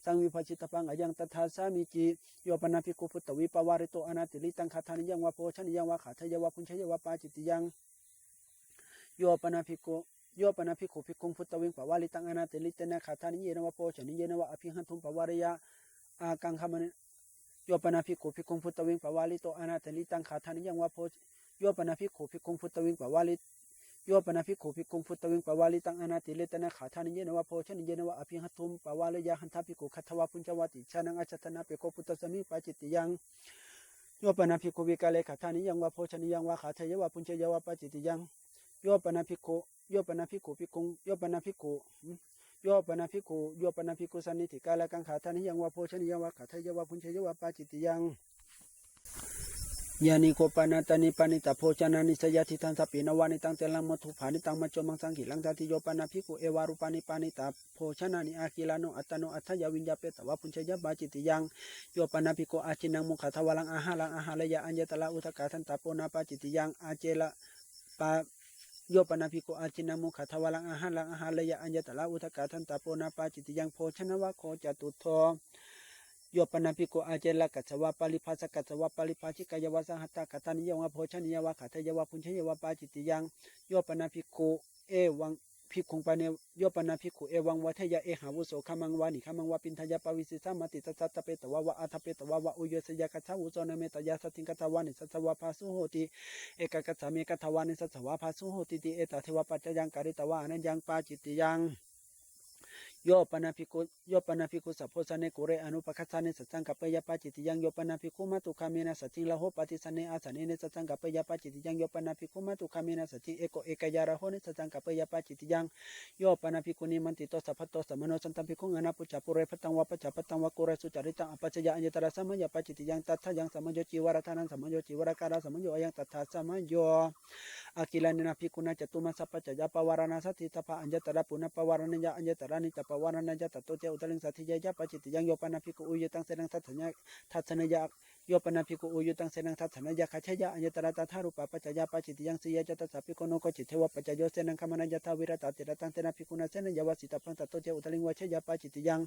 สังวิภัจิตปังอายังตถาสามิจิโยปนาภิกขุพุตตวิปวาริโตอนาติลิตังคาธานิยังวะโพชนิยังวะขาทยวะพุญชยวะปาจิติยังโยปนาภิกขุภิกขุพุตตวิงปวาริตังอนาติลิเตนะขาธานิเยนะวะโพชนิเยนะวะอภิหันตุมปวารยะอากังคามนะโยปนาภิกขุภิกขุพุตตวิงปวาลิโตอนาติลิตังขาธานิยังวะโพโยปนาภิกขุภิกขุพุตตวิงปวาลิโยปนาภิกขุภิกขุพุตตวิงปวาลิตังอนาติลิเตนะขาธานิเยนะวะโพชนิเยนะวะอภิหันตุมปวารยะหันทภิกขุคัตถวะพุญจวติชานังอัจฉตนะเปโกพุตตสมิปาจิติยังโยปนาภิกขุวิกาเลขาธานิยังวะโพชนิยังวะขาทยวะพุญชยวะปาจิติยังโยปนาภิกขุภิกขุโยปนาภิกขุสันนิธิกาลกังขาธานิยังวะโพชนิยังวะขาทยวะพุญชยวะปาจิติยังยานิโกปานาตานิปานิตาโพชนานิสยติทันสปินวานิตังเตลังมัทุภานิตังมัจโจมังสังขิลังตาติโยปานาภิกขุเอวารุปานิปานิตาโพชนานิอาคิลาโนอัตตโนอัตถยาวิญญาเปตวะพุญชยะบาจิติยังโยปานาภิกขุอาจินังมุขะทวลังอาหาระยะอัญญตละอุทกาทันตาโพนาปาจิติยังอาเจละปาโยปนาภิกขุอาจินังมุขะทวลังอาหาระยะอัญญตละอุทกาทันตาโพนาปาจิติยังโพชนะวะโคจตุโทโยปนาภิกขุอาเจละกัจจวะปาลิภาสกัจจวะปาลิภาชิกายาวะสังหัตตะกัตานิยังวะโพชนิยวะขัตยวะพุญชยวะปาจิติยังโยปนาภิกขุเอวังภิกขุปเนโยปนาภิกขุเอวังวัทยะเอหาวุโสขมังวานิขมังวะปินทยะปวิสิสามาติสัตตะเปตวะวะอัตเปตวะวะอุโยสยะกัจฉาวุโสนเมตยาสติงกัตวานิสัสวะภาสุโหติเอกกัจฉามิกัตวานิสัสวะภาสุโหติติเอตเทวะปัจจยังการิตวะอนันยังปาจิติยังโยปนาภิกขุสัพโพสเนกุเรอนุปคัสสเนสัจจังกัปปยปาจิติยังโยปนาภิกขุมาตุคามินะสัจจิละโหปฏิสเนอาสเนเนสัจจังกัปปยปาจิติยังโยปนาภิกขุมาตุคามินะสัจจิเอโกเอกยาระโหเนสัจจังกัปปยปาจิติยังโยปนาภิกขุนิมันติโตสัพพโตสัมมโนสันตัมภิกขุอนาปุจจปุเรพัตังวะปัจจปัตตังวะกุเรสุจาริตังอปัจจยะอัญญตระสัมมยปาจิติยังตัทธยังสัมมโยจิวรทานังสัมมโยจิวรการังสัมมโยอยังตัทธาสัมมโยอากิลานินาภิกขุนาจตุมาสัพพจยะปวารณาสัตถิตภะอัญญตระปุณปวารณยะอัญญตระนิต ปวานาญาตโตเจอุตลิงสัตถิยายะปจิตติยังโยปนาภิกขุอุยตังเสนังทัศนยทัศนยะโยปนาภิกขุอุยตังเสนังทัศนยะขัจฉยะอัญญตระตถารูปปัจจยาปจิตติยังสียะจตัสสะภิกขุโนโคจิตเทวปัจจโยเสนังคมนัญญาทาวิรตติระตังเสนาภิกขุนาเสนยวสิตพังตัตโตเจอุตลิงวัชยะปจิตติยัง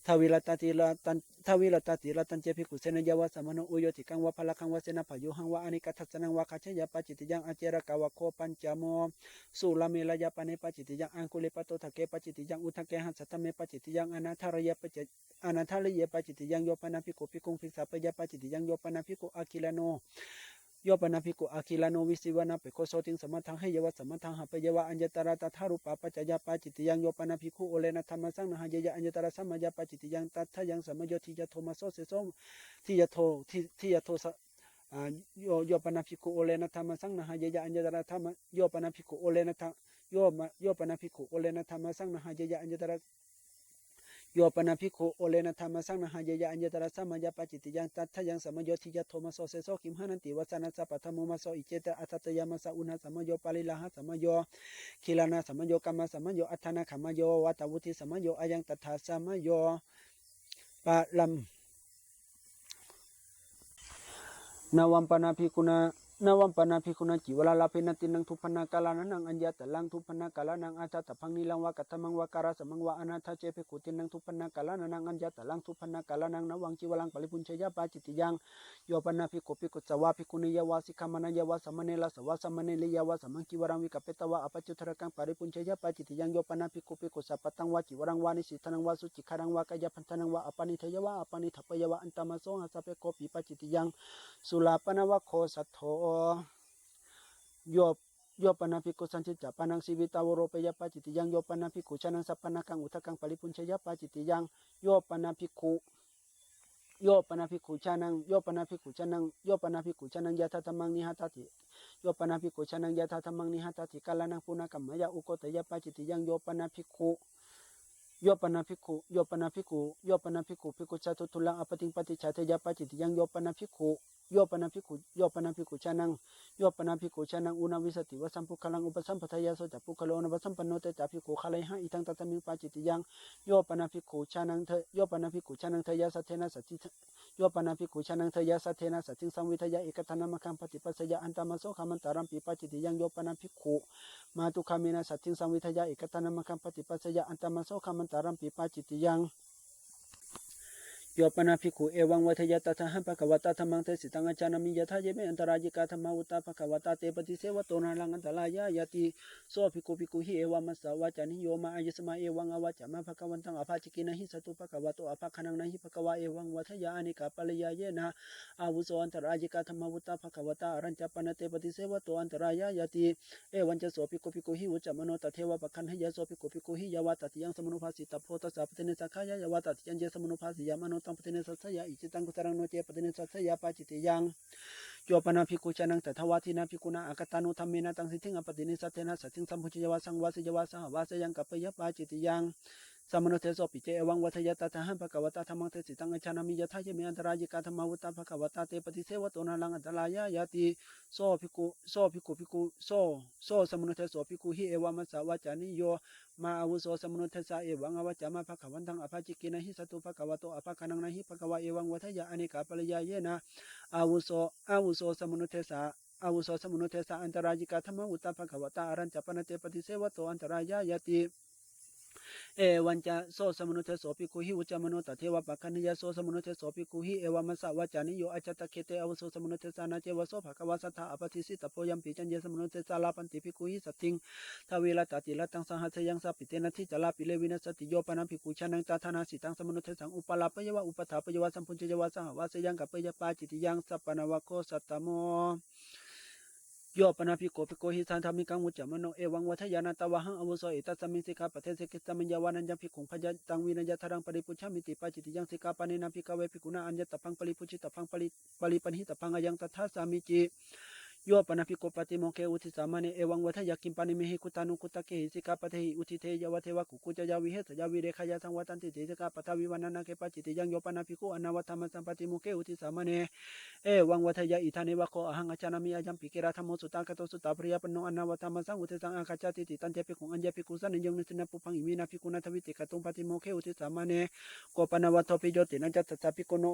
ทวิลตติละตันทวิลตติละตันเจภิกขุเสนยวสมโนอุโยติกังวะพละกังวะเสนาพยุหังวะอนิกัตสนังวะขัจฉยะปจิตติยังอเจรกาวะโคปัญจโมสุลาเมลยะปะเนปจิตติยังอังคุเลปโตทะเกปจิตติยังอุทะเกหัสสะตเมปจิตติยังอนาทารยะปจิอนาทารยะปจิตติยังโยปนาภิกขุภิกขุภิกษาปยะปจิตติยังโยปนาภิกขุอาคิลโนโยปนาภิกขุอาคิลโนวิสิวนาเปโคโสติงสมัทังให้ยวะสมัทังหะปยวะอัญญตระตถารูปปัจจยาปจิตติยังโยปนาภิกขุโอเลนะธรรมสังนะหะเยยะอัญญตระสัมมยาปจิตติยังตัทธยังสมโยทิยะโทมาโสเสโสทิยะโททิยะโทโยปนาภิกขุโอเลนะธรรมสังนะหะเยยะอัญญตระธรรมโยปนาภิกขุโอเลนะธรรมโยปนาภิกขุโอเลนะธรรมสังนะหะเยยะอัญญตระโยปนาภิกขุโอเลนะธรรมสังนะหะเยยะอัญญตระสัมมยาปจิตติยังตัทธยังสมโยทิยะโทมาโสเสโสคิมหานันติวัสนะสัพพะธรรมมาโสอิเจตอัตตยามาสะอุณหสมโยปาลิลาหะสมโยคิลานาสมโยกัมมะสมโยอัฏฐานะขัมมโยวัตวุติสมโยอายังตัทธาสมโยปะลัมนาวัมปนาภิกขุนาวัมปนาภิกขุนาจิวลาลาเพนัตินังทุพนากาลานังอัญญาตลังทุพนากาลานังอาจาตพังนิลังวะกัตมังวะการะสมังวะอนาถาเจภิกขุตินังทุพนากาลานังอัญญาตลังทุพนากาลานังนวังจิวลังปริปุญชยาปาจิตติยังโยปนาภิกขุภิกขุสวะภิกขุนิยวาสิกามานายาวะสมเนลสวะสมเนลิยาวะสมังจิวรังวิกัปเปตวะอปัจจุทระกังปริปุญชยาปาจิตติยังโยปนาภิกขุภิกขุสัพพตังวะจิวรังวานิสิทนังวะสุจิขารังวะกายพันธนังวะอปานิทยวะอปานิทัปยวะอันตมโสหะสัพเพโคปิปจิตติยังสุลาปนวะโคสัทโธโยปนาภิกขุสันติจปานังสีวิตาวโรปยปจิตติยังโยปนาภิกขุชนังสัพพนากังอุทกังปริปุญชยปจิตติยังโยปนาภิกขุโยปนาภิกขุชนังโยปนาภิกขุชนังโยปนาภิกขุชนังยะถาธรรมังนิหัตติโยปนาภิกขุชนังยะถาธรรมังนิหัตติกาลานังปุณกัมมยะอุโกตยปจิตติยังโยปนาภิกขุโยปนาภิกขุโยปนาภิกขุโยปนาภิกขุภิกขุชาตุทุลังอปติงปฏิชาเทยปจิตติยังโยปนาภิกขุโยปนาภิกขุโยปนาภิกขุชนังโยปนาภิกขุชนังอุณวิสติวสัมปุคลังอุปสัมปทายาโสจัปุคโลนวสัมปันโนเตจัภิกขุขะเลหะอิทังตัตมิงปจิตติยังโยปนาภิกขุชนังเทโยปนาภิกขุชนังเทยาสัทเทนะสัจจิโยปนาภิกขุชนังเทยาสัทเทนะสัจจิสังวิทยาเอกตนะมะคังปฏิปัสสยะอันตมโสขามันตารัมปิปจิตติยังโยปนาภิกขุมาตุคามินะสัจจิสังวิทยาเอกตนะมะคังปฏิปัสสยะอันตมโสขามันตารัมปิปจิตติยังโยปนาภิกขุเอวังวัฏยตถาหังภควตาธรรมังเทสิตังอาจานามิยะทะเยเมอันตรายิกาธรรมาวุตตาภควตาเตปฏิเสวโตนาลังอันตรายายาติโสภิกขุภิกขุหิเอวามัสสาวาจานิโยมาอายสมาเอวังอวาจามาภควันตังอภาจิกินะหิสตุภควโตอภคันังนะหิภควาเอวังวัฏยาอนิกาปะเลยาเยนะอาวุโสอันตรายิกาธรรมาวุตตาภควตาอรัญจปนะเตปฏิเสวโตอันตรายายาติเอวันจะโสภิกขุภิกขุหิอุจจมโนตเทวะปะคันหยะโสภิกขุภิกขุหิยาวาตติยังสมนุภาสิตโพตัสสะปะเทเนสัคขายะยาวาตติยังเจสมนุภาสิยามโนตังปะเทเนสัสสยะอิจิตังกุตรังโนเจปะเทเนสัสสยะปาจิตติยังโยปนาภิกขุชนังตถาวาทินาภิกขุนาอากตานุธรรมินาตังสิทธิงอปตินิสัตเทนะสัจจิงสัมพุชยวาสังวาสยวาสหวาสยังกัปปยปาจิตติยังสมโนเทโสปิเจเอวังวัฏยตถาหังภควตาธรรมังเทสิตังอาจานามิยะทะเยเมอันตรายิกาธรรมาวุตตาภควตาเตปฏิเสวโตนาลังอันตรายายาติโสภิกขุโสสมโนเทโสภิกขุหิเอวามัสสาวาจานิโยมาอาวุโสสมโนเทสาเอวังอวจามาภควันตังอภาจิกินะหิสตุภควโตอภคันังนะหิภควาเอวังวัฏยาอเนกาปริยาเยนะอาวุโสสมโนเทสาอาวุโสสมุนุเทสะอันตรายิกาธรรมอุตตาภควตาอรัญจปนะเตปฏิเสวโตอันตรายายาติเอวันจะโสสมุนุเทโสภิกขุหิอุจจมโนตเทวะปะคันยะโสสมุนุเทโสภิกขุหิเอวามัสสะวะจานิโยอาจตะเคเตอวุโสสมุนุเทสานาเจวะโสภควาสัทธาอปฏิสิตโพยัมปิจันเยสมุนุเทสาลาปันติภิกขุหิสัตถิงทวีละตติละตังสังหัสยังสัพพิเตนะทิจลาปิเลวินัสติโยปนัมภิกขุชานังตาธานาสิตังสมุนุเทสังอุปลาปยวะอุปถาปยวะสัมพุญชยวะสังหวาสยังกัปปยปาจิติยังสัพพนาวะโคสัตตโมโยปนาภิกขุภิกขุหิสันธามิกังวุจจมโนเอวังวัฏยานาตวะหังอวุโสอิตัสสมิสิกาปเทเสกิสมิยาวานัญญังภิกขุพยตังวินัยทารังปริปุชฌามิติปาจิติยังสิกาปานินาภิกขเวภิกขุนาอัญญตพังปริปุชิตพังปริปันหิตพังอายังตถาสามิจิโ โยปนาภิกขุปฏิโมเคอุทิสามเณเอวังวัฏยากิมปานิเมหิคุตานุคุตะเกหิสิกาปะเทหิอุทิเทยวะเทวะกุกุจยาวิเหสยาวิเรขยาสังวัตันติติสิกาปะทวิวันานาเกปจิติยังโยปนาภิกขุอนาวัตธรรมสัมปติโมเคอุทิสามเณเอวังวัฏยาอิธานิวะโคอหังอาจานามิอายัมปิเกราธรรมสุตากะโตสุตาปริยปโนอนาวัตธรรมสังอุทิสังอาคาจติติตันเจปิขุงอัญญปิกุสันยงนิสนะปุพังอิมินาภิกขุนาทวิติกตุงปฏิโมเคอุทิสามเณโกปนาวัตโตปิโยตินันจัตตะภิกขุโน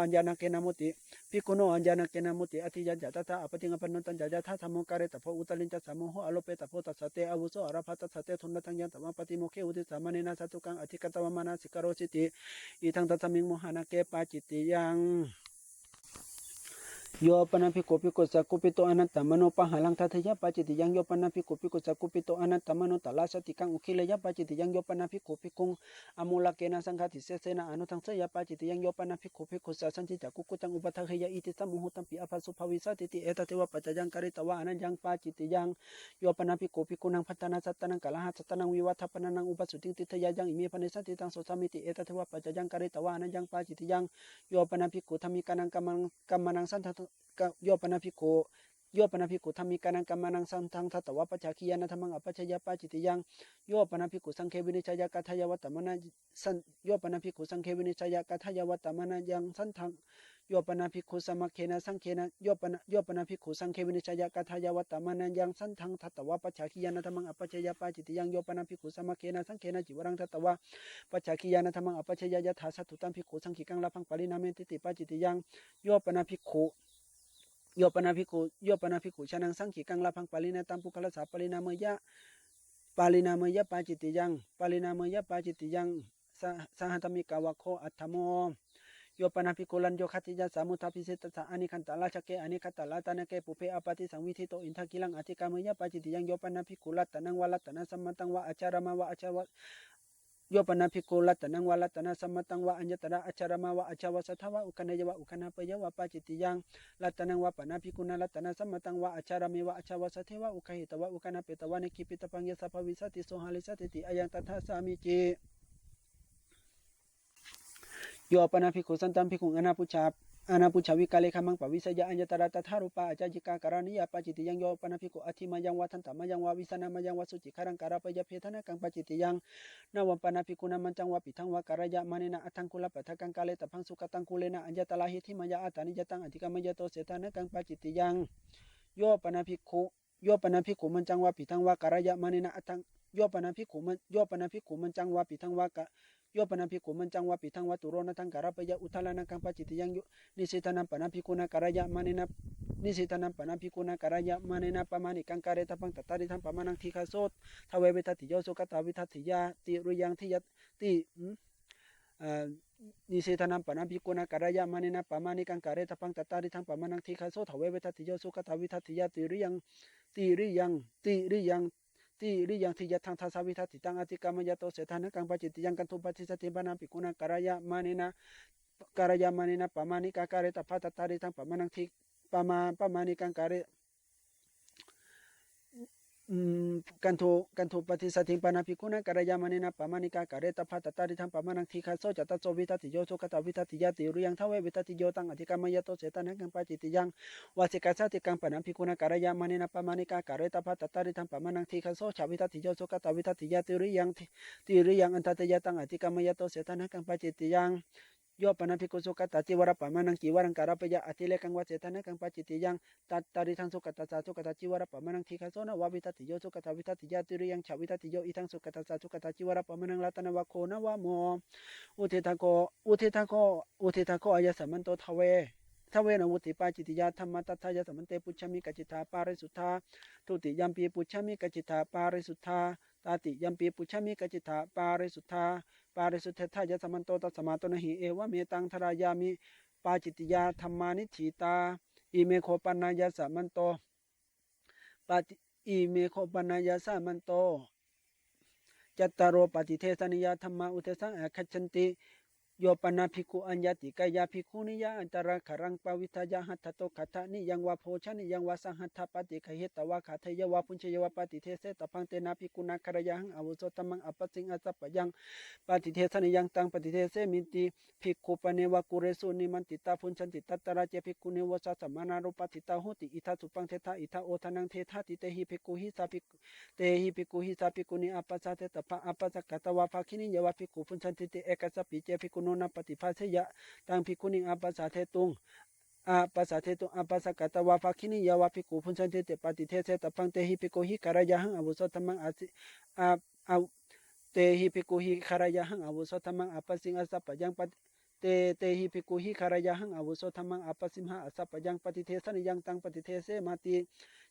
อัญญานาเกนามุติภิกขุโนอัญญานาเกนามุติอธิยัญจะตถาอปติงปนนตัญจะทาธรรมการตะโพอุตลินจัสสะโมโหอโลเปตะโพตัสสะเตอวุโสอรภัตตัสสะเตทุนตังยันตะวังปฏิโมเคอุทิสามเณนะสัตตุกังอธิกตวมานาสิกโรสิติอีทังตัสมิงโมหานาเกปาจิติยังโยปนาภิกขุภิกขุสักขุปิโตอนัตตมโนปะหาลังทัตยะปาจิติยังโยปนาภิกขุภิกขุสักขุปิโตอนัตตมโนตัลลาสติกังอุคิเลยะปาจิติยังโยปนาภิกขุภิกขุงอมูลเกนะสังฆติเสเสนะอนุทังเสยะปาจิติยังโยปนาภิกขุภิกขุสัสันจิจักกุกุตังอุปัฏฐเฮยะอิติสัมมุหุตัมปิอภัสสุภวิสัติติเอตเทวะปัจจยังกริตวะอนันยังปาจิติยังโยปนาภิกขุภิกขุนังพัฒนาสัตตนังกะละหัสสัตตนังวิวัฏปนังอุปสุติติทยายังอิเมปะเนสันติตังโสสามิติเอตเทวะปัจจยังกริตวะอนันยังปาจิติยังโยปนาภิกขุธรรมิกานังกัมมังสันทโยปนาภิกขุธรรมิกานังกัมมังสันทังทัตตวะปัจจคียานะธรรมังอปัจจยปาจิติยังโยปนาภิกขุสังเควินิจายะกัทายวัตตมนะสันโยปนาภิกขุสังเควินิจายะกัทายวัตตมนะยังสันทังโยปนาภิกขุสมัคเคนะสังเคนะโยปนาภิกขุสังเควินิจายะกัทายวัตตมนะยังสันทังทัตตวะปัจจคียานะธรรมังอปัจจยปาจิติยังโยปนาภิกขุสมัคเคนะสังเคนะจิวรังทัตตวะปัจจคียานะธรรมังอปัจจยยะถาสัตถุตัมภิกขุสังขิกังลาภังปรินาเมติติปาจิติยังโยปนาภิกขุโยปนาภิกขุชนังสังขิกังลาภังปาลินาตัมปุคละสาปาลินาเมยะปาจิติยังสหัตมิกาวะโคอัตถโมโยปนาภิกขุลันโยคัติยาสามุทัพิเศตสะอานิคันตาลาชเกอานิคัตตาลาตานะเกปุเพอปฏิสังวิธิโตอินทกิลังอธิกามยะปาจิติยังโยปนาภิกขุลัตตนังวะลัตตนะสัมมตังวะอาจารมาวะอาจาวะโยปนาภิกขุลัตตนังวะลัตตนะสัมมตังวะอัญญตระอาจารมาวะอาจาวะสัทธวะอุคณยวะอุคณาปยวะปาจิติยังลัตตนังวะปนาภิกขุนาลัตตนะสัมมตังวะอาจารเมวะอาจาวะสัทเทวะอุคหิตวะอุคณาเปตวะเนกิปิตปังยะสัพพวิสัติโสหะลิสัติติอายังตัทธาสามิจิโยปนาภิกขุสันตัมภิกขุอนาปุชาวิกาเลขมังปวิสยะอัญญตระตถารูปะอาจาจิกาการณิยาปจิติยังโยปนาภิกขุอธิมายังวะทันตมายังวะวิสนามายังวะสุจิคารังการะปยะเพทนะกังปจิติยังนาวัมปนาภิกขุนามันจังวะปิทังวะการยะมานินะอัทังคุลปะทะกังกาเลตพังสุกตังคุเลนะอัญญตลาหิธิมายะอาตานิยตังอธิกามยะโตเสทนะกังปจิติยังโยปนาภิกขุมันจังวะปิทังวะการยะมานินะอัทังโยปนาภิกขุมันจังวะปิทังวะโยปนาภิกขุมันจังวะปิทังวะตุโรนะทังการะปยะอุทาลานังกังปจิติยังนิสิตานัมปนาภิกขุนาการยะมานินะนิสิตานัมปนาภิกขุนาการยะมานินะปมานิกังการะตะปังตตาริทังปมานังทีฆาโสทเวเวทัติโยสุกตาวิทัติยาติรุยังทิยตินิสิตานัมปนาภิกขุนาการยะมานินะปมานิกังการะตะปังตตาริทังปมานังทีฆาโสทเวเวทัติโยสุกตาวิทัติยาติริยังทิยทังทัสสาวิทัติตังอธิกามยะโตเสทานะกังปจิติยังกันทุปฏิสติปนาภิกขุนาการยะมานินะปมานิกาการะตะภัตตาริทังปมานังทิปมานิกังการะกันทุปฏิสติปนาภิกขุนาการยะมานินะปมานิกาการะตะภัตตาริทังปมานังทิฆาโสจัตตโสวิทัติโยสุกตาวิทัติยาติรุยังทเววิทัติโยตังอธิกามยะโตเสทานะกังปจิติยังวาสิกาสติกังปนาภิกขุนาการยะมานินะปมานิกาการะตะภัตตาริทังปมานังทิฆาโสชาวิทัติโยสุกตาวิทัติยาติรุยังอันทัตยะตังอธิกามยะโตเสทานะกังปจิติยังโยปนาภิกขุสุกตาจิวรปมานังจิวรังการะปยะอธิเลกังวะเสทานะกังปจิติยังตัตตาริทังสุกตาสาสุกตาจิวรปมานังทิฆาโสนะวะวิทัติโยสุกตาวิทัติยาติริยังชาวิทัติโยอิทังสุกตาสาสุกตาจิวรปมานังรัตนวะโคนะวะโมอุทิทาโกอายะสัมมันโตทเวนะวุติปาจิติยาธรรมตัทธายะสัมมันเตปุชฌามิกจิตาปาริสุทธาทุติยัมปีปุชฌามิกจิตาปาริสุทธาตาติยัมปีปุชฌามิกจิตาปาริสุทธาปาริสุทธทายะสัมมันโตตัสสมาโตนะหิเอวะเมตังทรายามิปาจิติยาธรรมานิถีตาอิเมโคปันนายะสัมมันโตปาติอิเมโคปันนายะสัมมันโตจัตตารโอปฏิเทสนิยาธรรมาอุเทสังอคัจฉันติ โยปนาภิกขุอัญญติกายาภิกขุนิยาอันตระคารังปวิทยาหัตถโตขัตถานิยังวาโพชนิยังวาสังหัตถปฏิขเหตวะขัตถยวาปุญชยวาปฏิเทเสตพังเตนะภิกขุนาคารยังอวุโสตมังอปสิงอสัพพยังปฏิเทสนิยังตังปฏิเทเสมิติภิกขุปเนวะกุเรสุนิมันติตาพุญชันติตัตตระเจภิกขุเนวสัสมานารุปติตาหุติอิทัสุปังเทธาอิทาโอทานังเทธาติเตหิภิกขุหิสาภิกเตหิภิกขุหิสาภิกขุนิอัปปสะเทตปะอัปปสะกตวาภาคินิยวาภิกขุพุญชันติเตเอกสัพปิเจภิกขุโนนะปฏิภาเสยะตังภิกขุนิอัปปสะเทตุงอาปัสสะเทตุอาปัสสะกตวาภาคินิยาวาภิกขุพุญชันติเตปฏิเทเสตพังเตหิภิกขุหิการยะหังอวุโสธรรมังอาสิอาเตหิภิกขุหิคารยะหังอวุโสธรรมังอปสิงอสัพพยังปฏิเตหิภิกขุหิคารยะหังอวุโสธรรมังอปสิมหะอสัพพยังปฏิเทสนิยังตังปฏิเทเสมาติ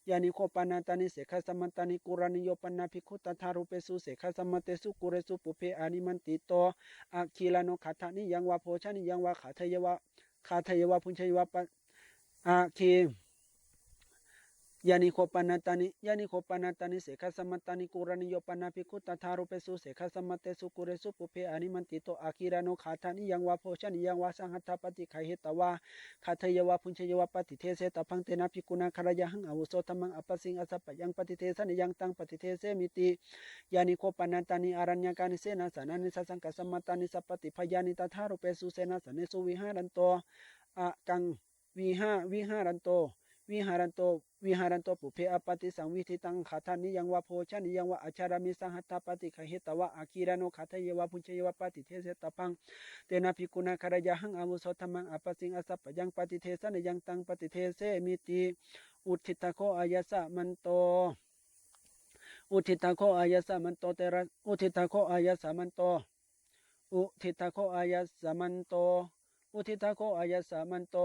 ยานิโคปานาตานิเสขสัมมันตานิกุรานิโยปนาภิกขุตัทารุเปสุเสขสัมมเตสุกุเรสุปุเพอานิมันติโตอาคีลานุขัตถานิยังวาโพชานิยังวาขาทยวะพุญชยวะปอาคียานิโคปานาตานิเสขสัมมตานิกุรานิโยปนาภิกขุตัทารุเปสุเสขสัมมเตสุกุเรสุปุเพอานิมันติโตอาคีลานุขัตถานิยังวาโพชานิยังวาสังหัตถปฏิขเหตวะขาทยวะพุญชยวะปฏิเทเสตพังเตนะภิกขุนาคารยะหังอวุโสธรรมังอปสิงอสัพพยังปฏิเทสนิยังตังปฏิเทเสมิติยานิโคปานาตานิอารัญญกานิเสนาสานานิสังกัสสัมมตานิสัพปติพยานิตถารุเปสุเสนาสานิสุวิหารันโตอะกังวิหารันโตวิหารันโตปุเพอปฏิสังวิธิตังขัตถานิยังวาโพชานิยังวาอาชารามิสังหัตถปฏิขเหตวะอาคีรานุขัตถเยวะพุญชยวะปฏิเทเสตพังเตนะภิกขุนาคารยะหังอวุโสธรรมังอปสิงอสัพพยังปฏิเทสนิยังตังปฏิเทเสมิติอุทิตโคอายะสะมันโตอุทิตโคอายะสะมันโตเตระอุทิตโคอายะสะมันโตอุทิตโคอายะสะมันโตอุทิตโคอายะสะมันโต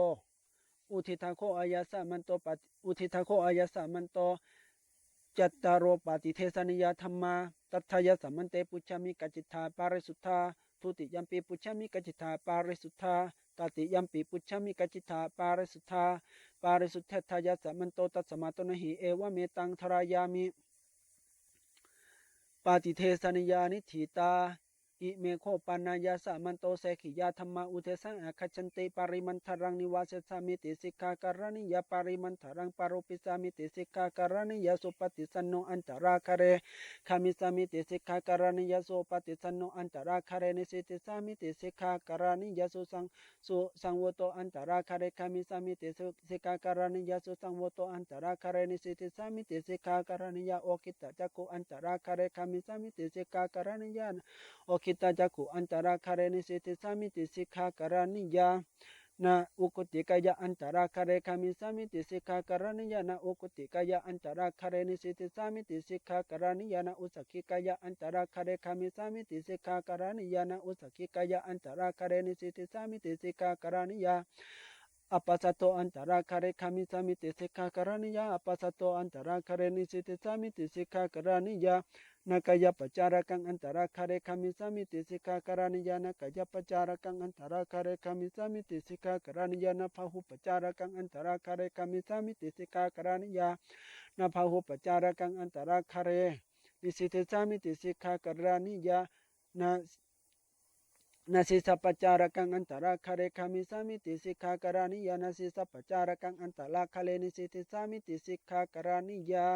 อุทิตาโคอายาสะมันโตปัอุทิตาโคอายาสะมันโตจัตตารโอปฏิเทสนิยธรรมาตัทธายสัมมันเตปุชฌามิกัจจิตาปาริสุทธาทุติยัมปีปุชฌามิกัจจิตาปาริสุทธาตติยัมปีปุชฌามิกัจจิตาปาริสุทธาปาริสุทธทายาสัมมันโตตัสสมาโตนะหิเอวะเมตังทรายามิปฏิเทสนิยานิถิตาอิเมโคปานายาสะมันโตเสขิยาธรรมาอุเทสังอาคัจฉันติปาริมันทรังนิวาเสสามิติสิกขาการณิยาปาริมันทรังปารุปิสามิติสิกขาการณิยาสุปฏิสันโนอันตราคาเรคามิสามิติสิกขาการณิยาสุปฏิสันโนอันตราคาเรนิสิติสามิติสิกขาการณิยาสุสังวโตอันตราคาเรคามิสามิติสิกขาการณิยาสุสังวโตอันตราคาเรนิสิติสามิติสิกขาการณิยาโอคิตจักขุอันตราคาเรคามิสามิติสิกขาการณิยาโอคิตจักขุอันตราคาเรนิสิติสามิติสิกขาการณิยานาอุกุติกายะอันตราคาเรคามิสามิติสิกขาการณิยานาอุกุติกายะอันตราคาเรนิสิติสามิติสิกขาการณิยานาอุสกิกายะอันตราคาเรคามิสามิติสิกขาการณิยานาอุสกิกายะอันตราคาเรนิสิติสามิติสิกขาการณิยาอปัสสโตอันตราคาเรคามิสามิติสิกขาการณิยาอปัสสโตอันตราคาเรนิสิติสามิติสิกขาการณิยานักยปจาระกังอันตราคาเรคามิสามิติสิกขาการณิยานักยปจาระกังอันตราคาเรคามิสามิติสิกขาการณิยานาพหุปจาระกังอันตราคาเรคามิสามิติสิกขาการณิยานาพหุปจาระกังอันตราคาเรนิสิติสามิติสิกขาการณิยานาสิสัพจาระกังอันตราคาเรคามิสามิติสิกขาการณิยานาสิสัพจาระกังอันตราคาเรนิสิติสามิติสิกขาการณิยา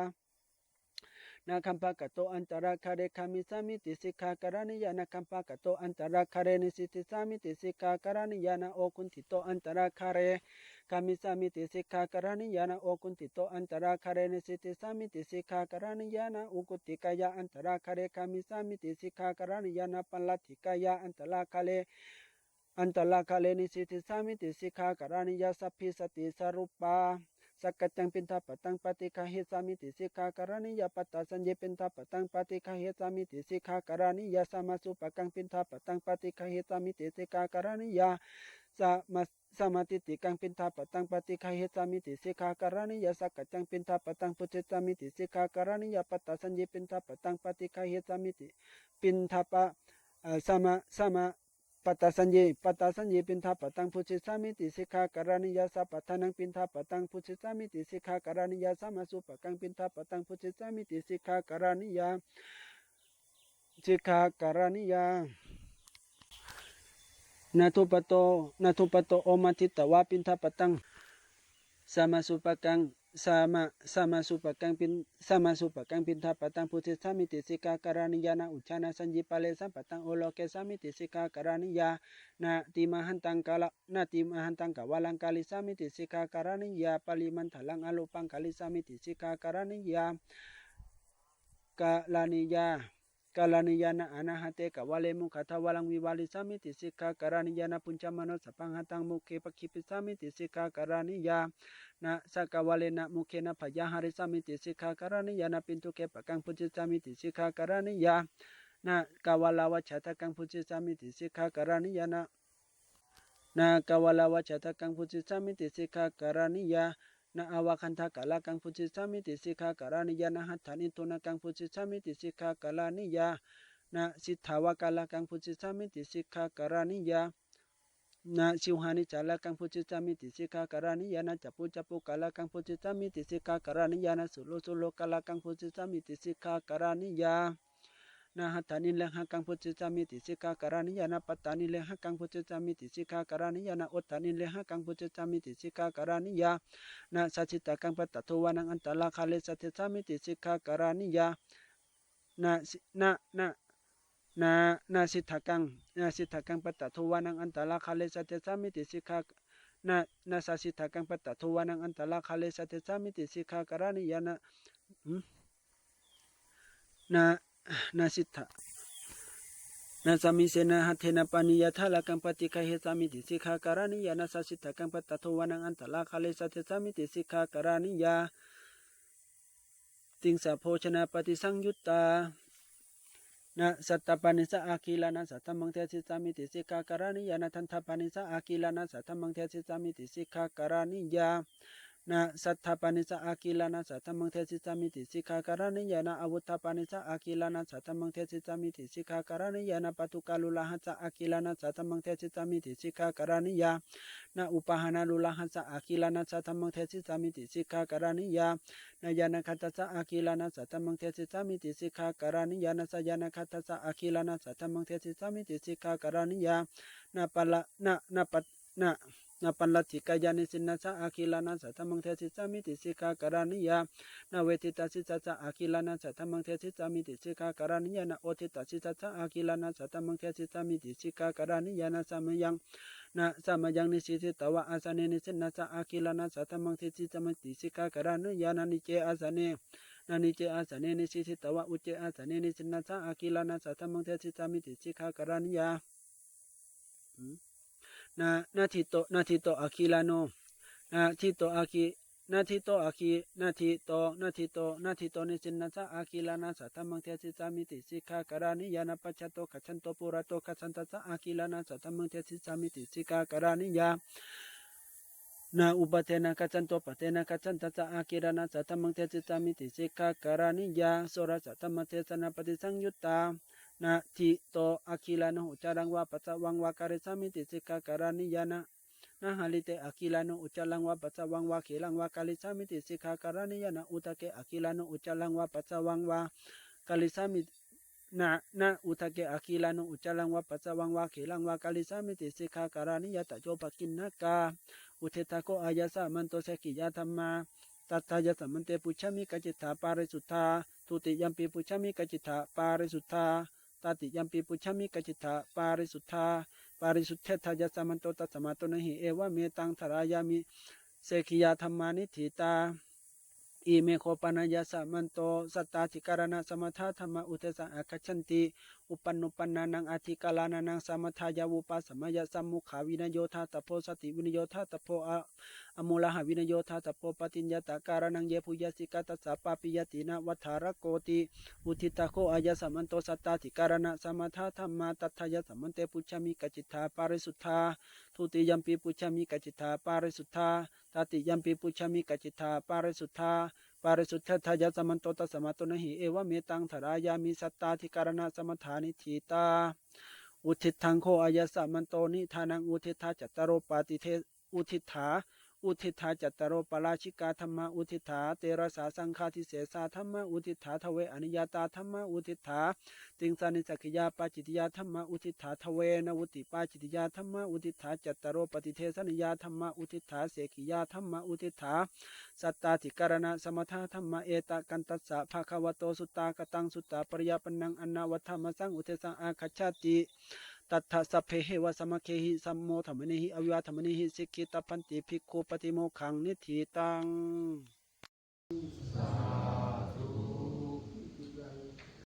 นาคัมภะกะโตอันตราคาเรคามิสามิติสิกขาการณิยานาคัมภะกะโตอันตราคาเรนิสิติสามิติสิกขาการณิยานาโอคุนติโตอันตราคาเรคามิสามิติสิกขาการณิยานาโอคุนติโตอันตราคาเรนิสิติสามิติสิกขาการณิยานาอุกุติกายะอันตราคาเรคามิสามิติสิกขาการณิยานาปัลลัตถิกายะอันตราคาเรนิสิติสามิติสิกขาการณิยาสัพพิสติสรุปาสักกัจจังปินทาปตังปฏิฆาเหสามิติสิกขาการณิยาปัตตาสัญเยปินทาปตังปฏิฆาเหสามิติสิกขาการณิยาสามาสุปกังปินทาปตังปฏิฆาเหสามิติสิกขาการณิยาสมาติติกังปินทาปตังปฏิฆาเหสามิติสิกขาการณิยาสักกัจจังปินทาปตังปุจจสามิติสิกขาการณิยาปัตตาสัญเยปินทาปตังปฏิฆาเหสามิติปินทาปสมาปัตตาสัญญปินทาปตังพุชิสามิติสิกขาการณิยาสัพพทานังปินทาปตังพุชิสามิติสิกขาการณิยาสัมมาสุปกังปินทาปตังพุชิสามิติสิกขาการณิยา นาทุปโตนาทุปโตโอมาทิตวะปินทปตังสามาสุปกังสามาสุปกังปินทปตังพุทธิสามิติสิกาการานิยานาอุชานาสัญญิปะเลสัมปตังโอโลเกสามิติสิกาการานิยานาติมหันตังกาละนาติมหันตังกวาลังกาลิสามิติสิกาการานิยาปริมันถลังอโลปังกาลิสามิติสิกาการานิยากาลานิยากาลานิยานาอนาหะเตกวาเลมุขทวาลังวิวาลิสามิติสิกาการานิยานาปุญจมโนสัพพังหตังมุเคปคิปิสามิติสิกาการานิยานะสักวาเลนะมุเคนะพยาหาริสามิติสิกาการานิยานาปินทุเกปกังพุจิสามิติสิกาการานิยานะกาวาลาวะชัตกังพุจิสามิติสิกาการานิยานะกาวาลาวะชัตกังพุจิสามิติสิกาการานิยาna awakanthah kala kang puji sami tisika karaniya na hathani tuna kang puji sami tisika kalaniya na sithawa kala kang puji sami tisika karaniya na siuhani cala kang puji sami tisika karaniya na capu kala kang puji sami tisika karaniya na sulu kala kang puji sami tisika karaniya na hathani lengha kang puji sami tisika karaniya na patani lengha kang puji sami tisika karaniya na ottani lengha kang puji sami tisika karaniya na sacita kang patatuwanang antala kale sate sami tisika karaniya na sitakang patatuwanang antala kale sate sami tisika na sasitakang patatuwanang antala kale sate sami tisika karaniya na sita na samisena hathena paniya thala kang patika he sami tisika karaniya na sasita kang patatuwanang antala kale sate sami tisika karaniya tingsa pochana pati sangyutta na sattapanisa akilana satamang tesi sami tisika karaniya na tantapanisa akilana satamang tesi sami tisika karaniya na sattapanisa akilana satamang tesi sami tisika karaniya na awuttapanisa akilana satamang tesi sami tisika karaniya na patukalulahan sa akilana satamang tesi sami tisika karaniya na upahana lulahan sa akilana satamang tesi sami tisika karaniya na yanakata sa akilana satamang tesi sami tisika karaniya na sa yanakata sa akilana satamang tesi sami tisika karaniya na panlatika janisin na sa akilana sa tamang tesi sami tisika karaniya na wetita sisa sa akilana sa tamang tesi sami tisika karaniya na otita sisa sa akilana sa tamang tesi sami tisika karaniya na samayang nisisi tawa asane nisin na sa akilana sa tamang tesi sami tisika karaniya na niche asane nisisi tawa uche asane nisin na sa akilana sa tamang tesi sami tisika karaniya na tito akilano na tito nisin na sa akilana sa tamang tesi sami tisika karaniya na pachato kachanto purato kachanta sa akilana sa tamang tesi sami tisika karaniya na upatena kachanto patena kachanta sa akilana sa tamang tesi sami tisika karaniya sora sa tamang tesa na pati sangyutta na tito akilano ucarang wa patsawang wa kare sami tisika karaniya na halite akilano ucalang wa patsawang wa kilang wa kali sami tisika karaniya na utake akilano ucalang wa patsawang wa kali sami na utake akilano ucalang wa patsawang wa kilang wa kali sami tisika karaniya tajopa kinnaka utetako ayasa manto sekiya thamma tataya samante puchami kacita pare sutta tuti yampi puchami kacita pare sutta tati yampi puchami kacita pare sutta taja samanto tasamato nahi ewa metang tarayami sekiya thammani thita ime khopanaya samanto satati karana samatha thamma utesa akachanti upannupanna nang atikalana nang samathaya upa samaya sammukha vinayotha tapo sati vinayotha tapo amulaha vinayotha tapo patinyata karanang yepuyasika tasapapiyatina wathara koti utitako aya samanto satati karana samatha thamma tathaya samante puchami kacitha parisutha tuti yampi puchami kacitha parisutha tati yampi puchami kacitha parisutha thaya samanto tasamato nahi ewa metang tharayami sattati karana samathani thita utithangko aya samanto ni thanang utitha chataro patithe utitha อุทิฏฐาจัตตโรปราชิกาธรรมอุทิฏฐาเตระสาสังฆาทิเสสาธรรมอุทิฏฐาทเวอนิยตาธรรมอุทิฏฐาติงสานิสักขิยาปาจิตยาธรรมอุทิฏฐาทเวนวุติปาจิตยาธรรมอุทิฏฐาจัตตโรปฏิเทสนิยาธรรมอุทิฏฐาเสกิยาธรรมอุทิฏฐาสัตตาธิการณะสมถะธรรมเอตกันตัสสะภะคะวะโตสุตตากตังสุตตาปริยปันนังอนนาวัฏฐมสังอุเทสังอาคัจฉติตัทธะสัพเพเหวะสมะเคหิสัมโมธรรมเนหิอวิวาธรรมเนหิสิกขิตพันติภิกขุปฏิโมขังนิธิตัง